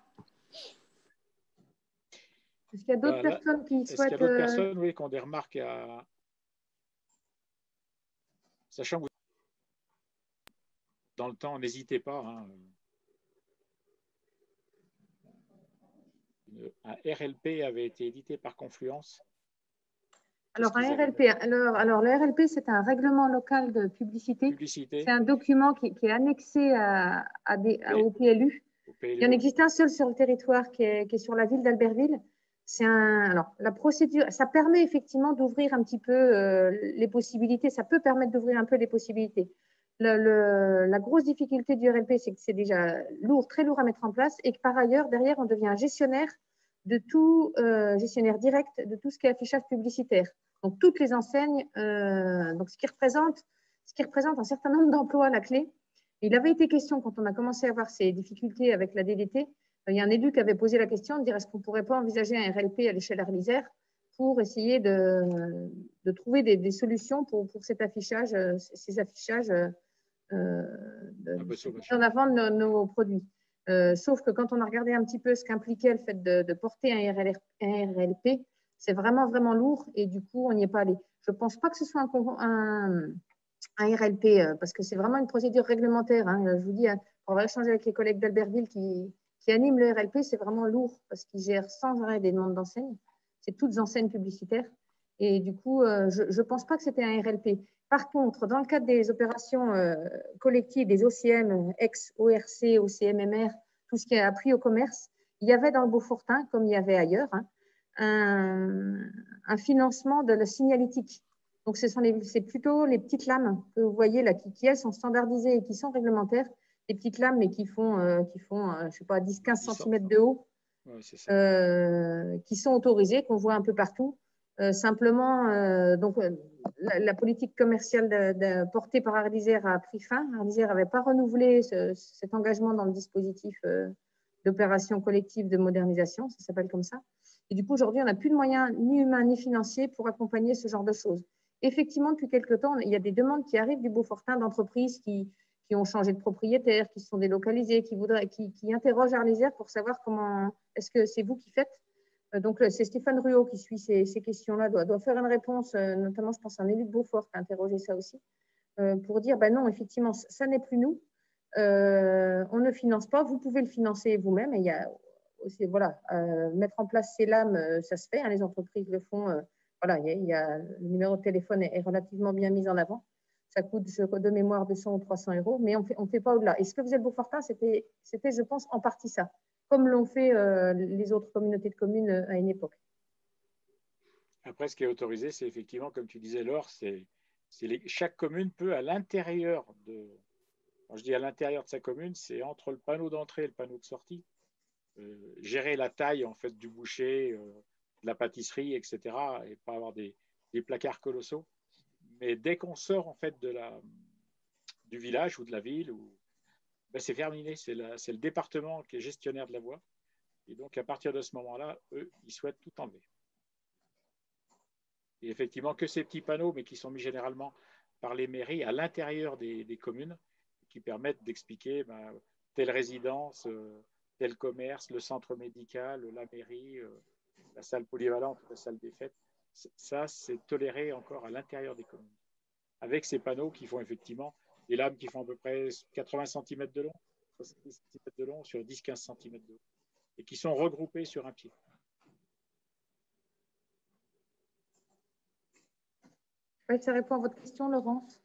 Est-ce qu'il y a d'autres personnes qui souhaitent… Est-ce qu'il y a d'autres personnes qui ont des remarques à… Sachant que dans le temps, n'hésitez pas. Hein. Un RLP avait été édité par Confluence. Alors, le RLP, c'est un règlement local de publicité. C'est un document qui est annexé au PLU. Il y en existe un seul sur le territoire qui est sur la ville d'Albertville. Alors, la procédure, ça permet effectivement d'ouvrir un petit peu les possibilités. Ça peut permettre d'ouvrir un peu les possibilités. La grosse difficulté du RLP, c'est que c'est déjà lourd, très lourd à mettre en place et que par ailleurs, derrière, on devient gestionnaire de tout, gestionnaire direct de tout ce qui est affichage publicitaire. Donc, toutes les enseignes, donc ce qui représente un certain nombre d'emplois à la clé. Il avait été question, quand on a commencé à avoir ces difficultés avec la DDT, il y a un élu qui avait posé la question de dire est-ce qu'on ne pourrait pas envisager un RLP à l'échelle arlysaire pour essayer de trouver des solutions pour cet affichage, ces affichages en avant de nos produits. Sauf que quand on a regardé un petit peu ce qu'impliquait le fait de porter un RLP, c'est vraiment, vraiment lourd et du coup, on n'y est pas allé. Je ne pense pas que ce soit un RLP parce que c'est vraiment une procédure réglementaire. Hein. Je vous dis, on va échanger avec les collègues d'Albertville qui animent le RLP, c'est vraiment lourd parce qu'ils gèrent sans arrêt des demandes d'enseignes. C'est toutes enseignes publicitaires. Et du coup, je ne pense pas que c'était un RLP. Par contre, dans le cadre des opérations collectives, des OCM, ex-ORC, OCMMR, tout ce qui est appris au commerce, il y avait dans le Beaufortin, comme il y avait ailleurs, un financement de la signalétique. Donc, c'est plutôt les petites lames que vous voyez là, qui elles, sont standardisées et qui sont réglementaires. Les petites lames, mais qui font je ne sais pas, 10-15 cm de haut, qui sont autorisées, qu'on voit un peu partout. Simplement, la politique commerciale portée par Arlysère a pris fin. Arlysère n'avait pas renouvelé cet engagement dans le dispositif d'opération collective de modernisation, ça s'appelle comme ça. Et du coup, aujourd'hui, on n'a plus de moyens ni humains ni financiers pour accompagner ce genre de choses. Effectivement, depuis quelque temps, il y a des demandes qui arrivent du Beaufortin d'entreprises qui ont changé de propriétaire, qui se sont délocalisées, qui interrogent Arlysère pour savoir comment est-ce que c'est vous qui faites. Donc, c'est Stéphane Ruot qui suit ces questions-là, doit faire une réponse, notamment, je pense, un élu de Beaufort qui a interrogé ça aussi, pour dire, ben non, effectivement, ça n'est plus nous. on ne finance pas. Vous pouvez le financer vous-même. Et il y a aussi, voilà, mettre en place ces lames, ça se fait. Hein, les entreprises le font. Voilà, le numéro de téléphone est relativement bien mis en avant. Ça coûte de mémoire 200 ou 300 €, mais on ne fait pas au-delà. Et ce que faisait le Beaufortin, c'était, je pense, en partie ça, comme l'ont fait les autres communautés de communes à une époque. Après, ce qui est autorisé, c'est effectivement, comme tu disais, Laure, chaque commune peut, à l'intérieur de, quand je dis à l'intérieur de sa commune, c'est entre le panneau d'entrée et le panneau de sortie, gérer la taille en fait du boucher, de la pâtisserie, etc., et pas avoir des placards colossaux. Mais dès qu'on sort en fait du village ou de la ville, ben, c'est terminé. C'est le département qui est gestionnaire de la voie. Et donc, à partir de ce moment-là, eux, ils souhaitent tout enlever. Et effectivement, que ces petits panneaux, mais qui sont mis généralement par les mairies à l'intérieur des communes, qui permettent d'expliquer telle résidence, tel commerce, le centre médical, la mairie, la salle polyvalente, la salle des fêtes. Ça, c'est toléré encore à l'intérieur des communes. Avec ces panneaux qui font effectivement des lames qui font à peu près 80 cm de long, 70 cm de long sur 10-15 cm de long, et qui sont regroupés sur un pied. Oui, ça répond à votre question, Laurence.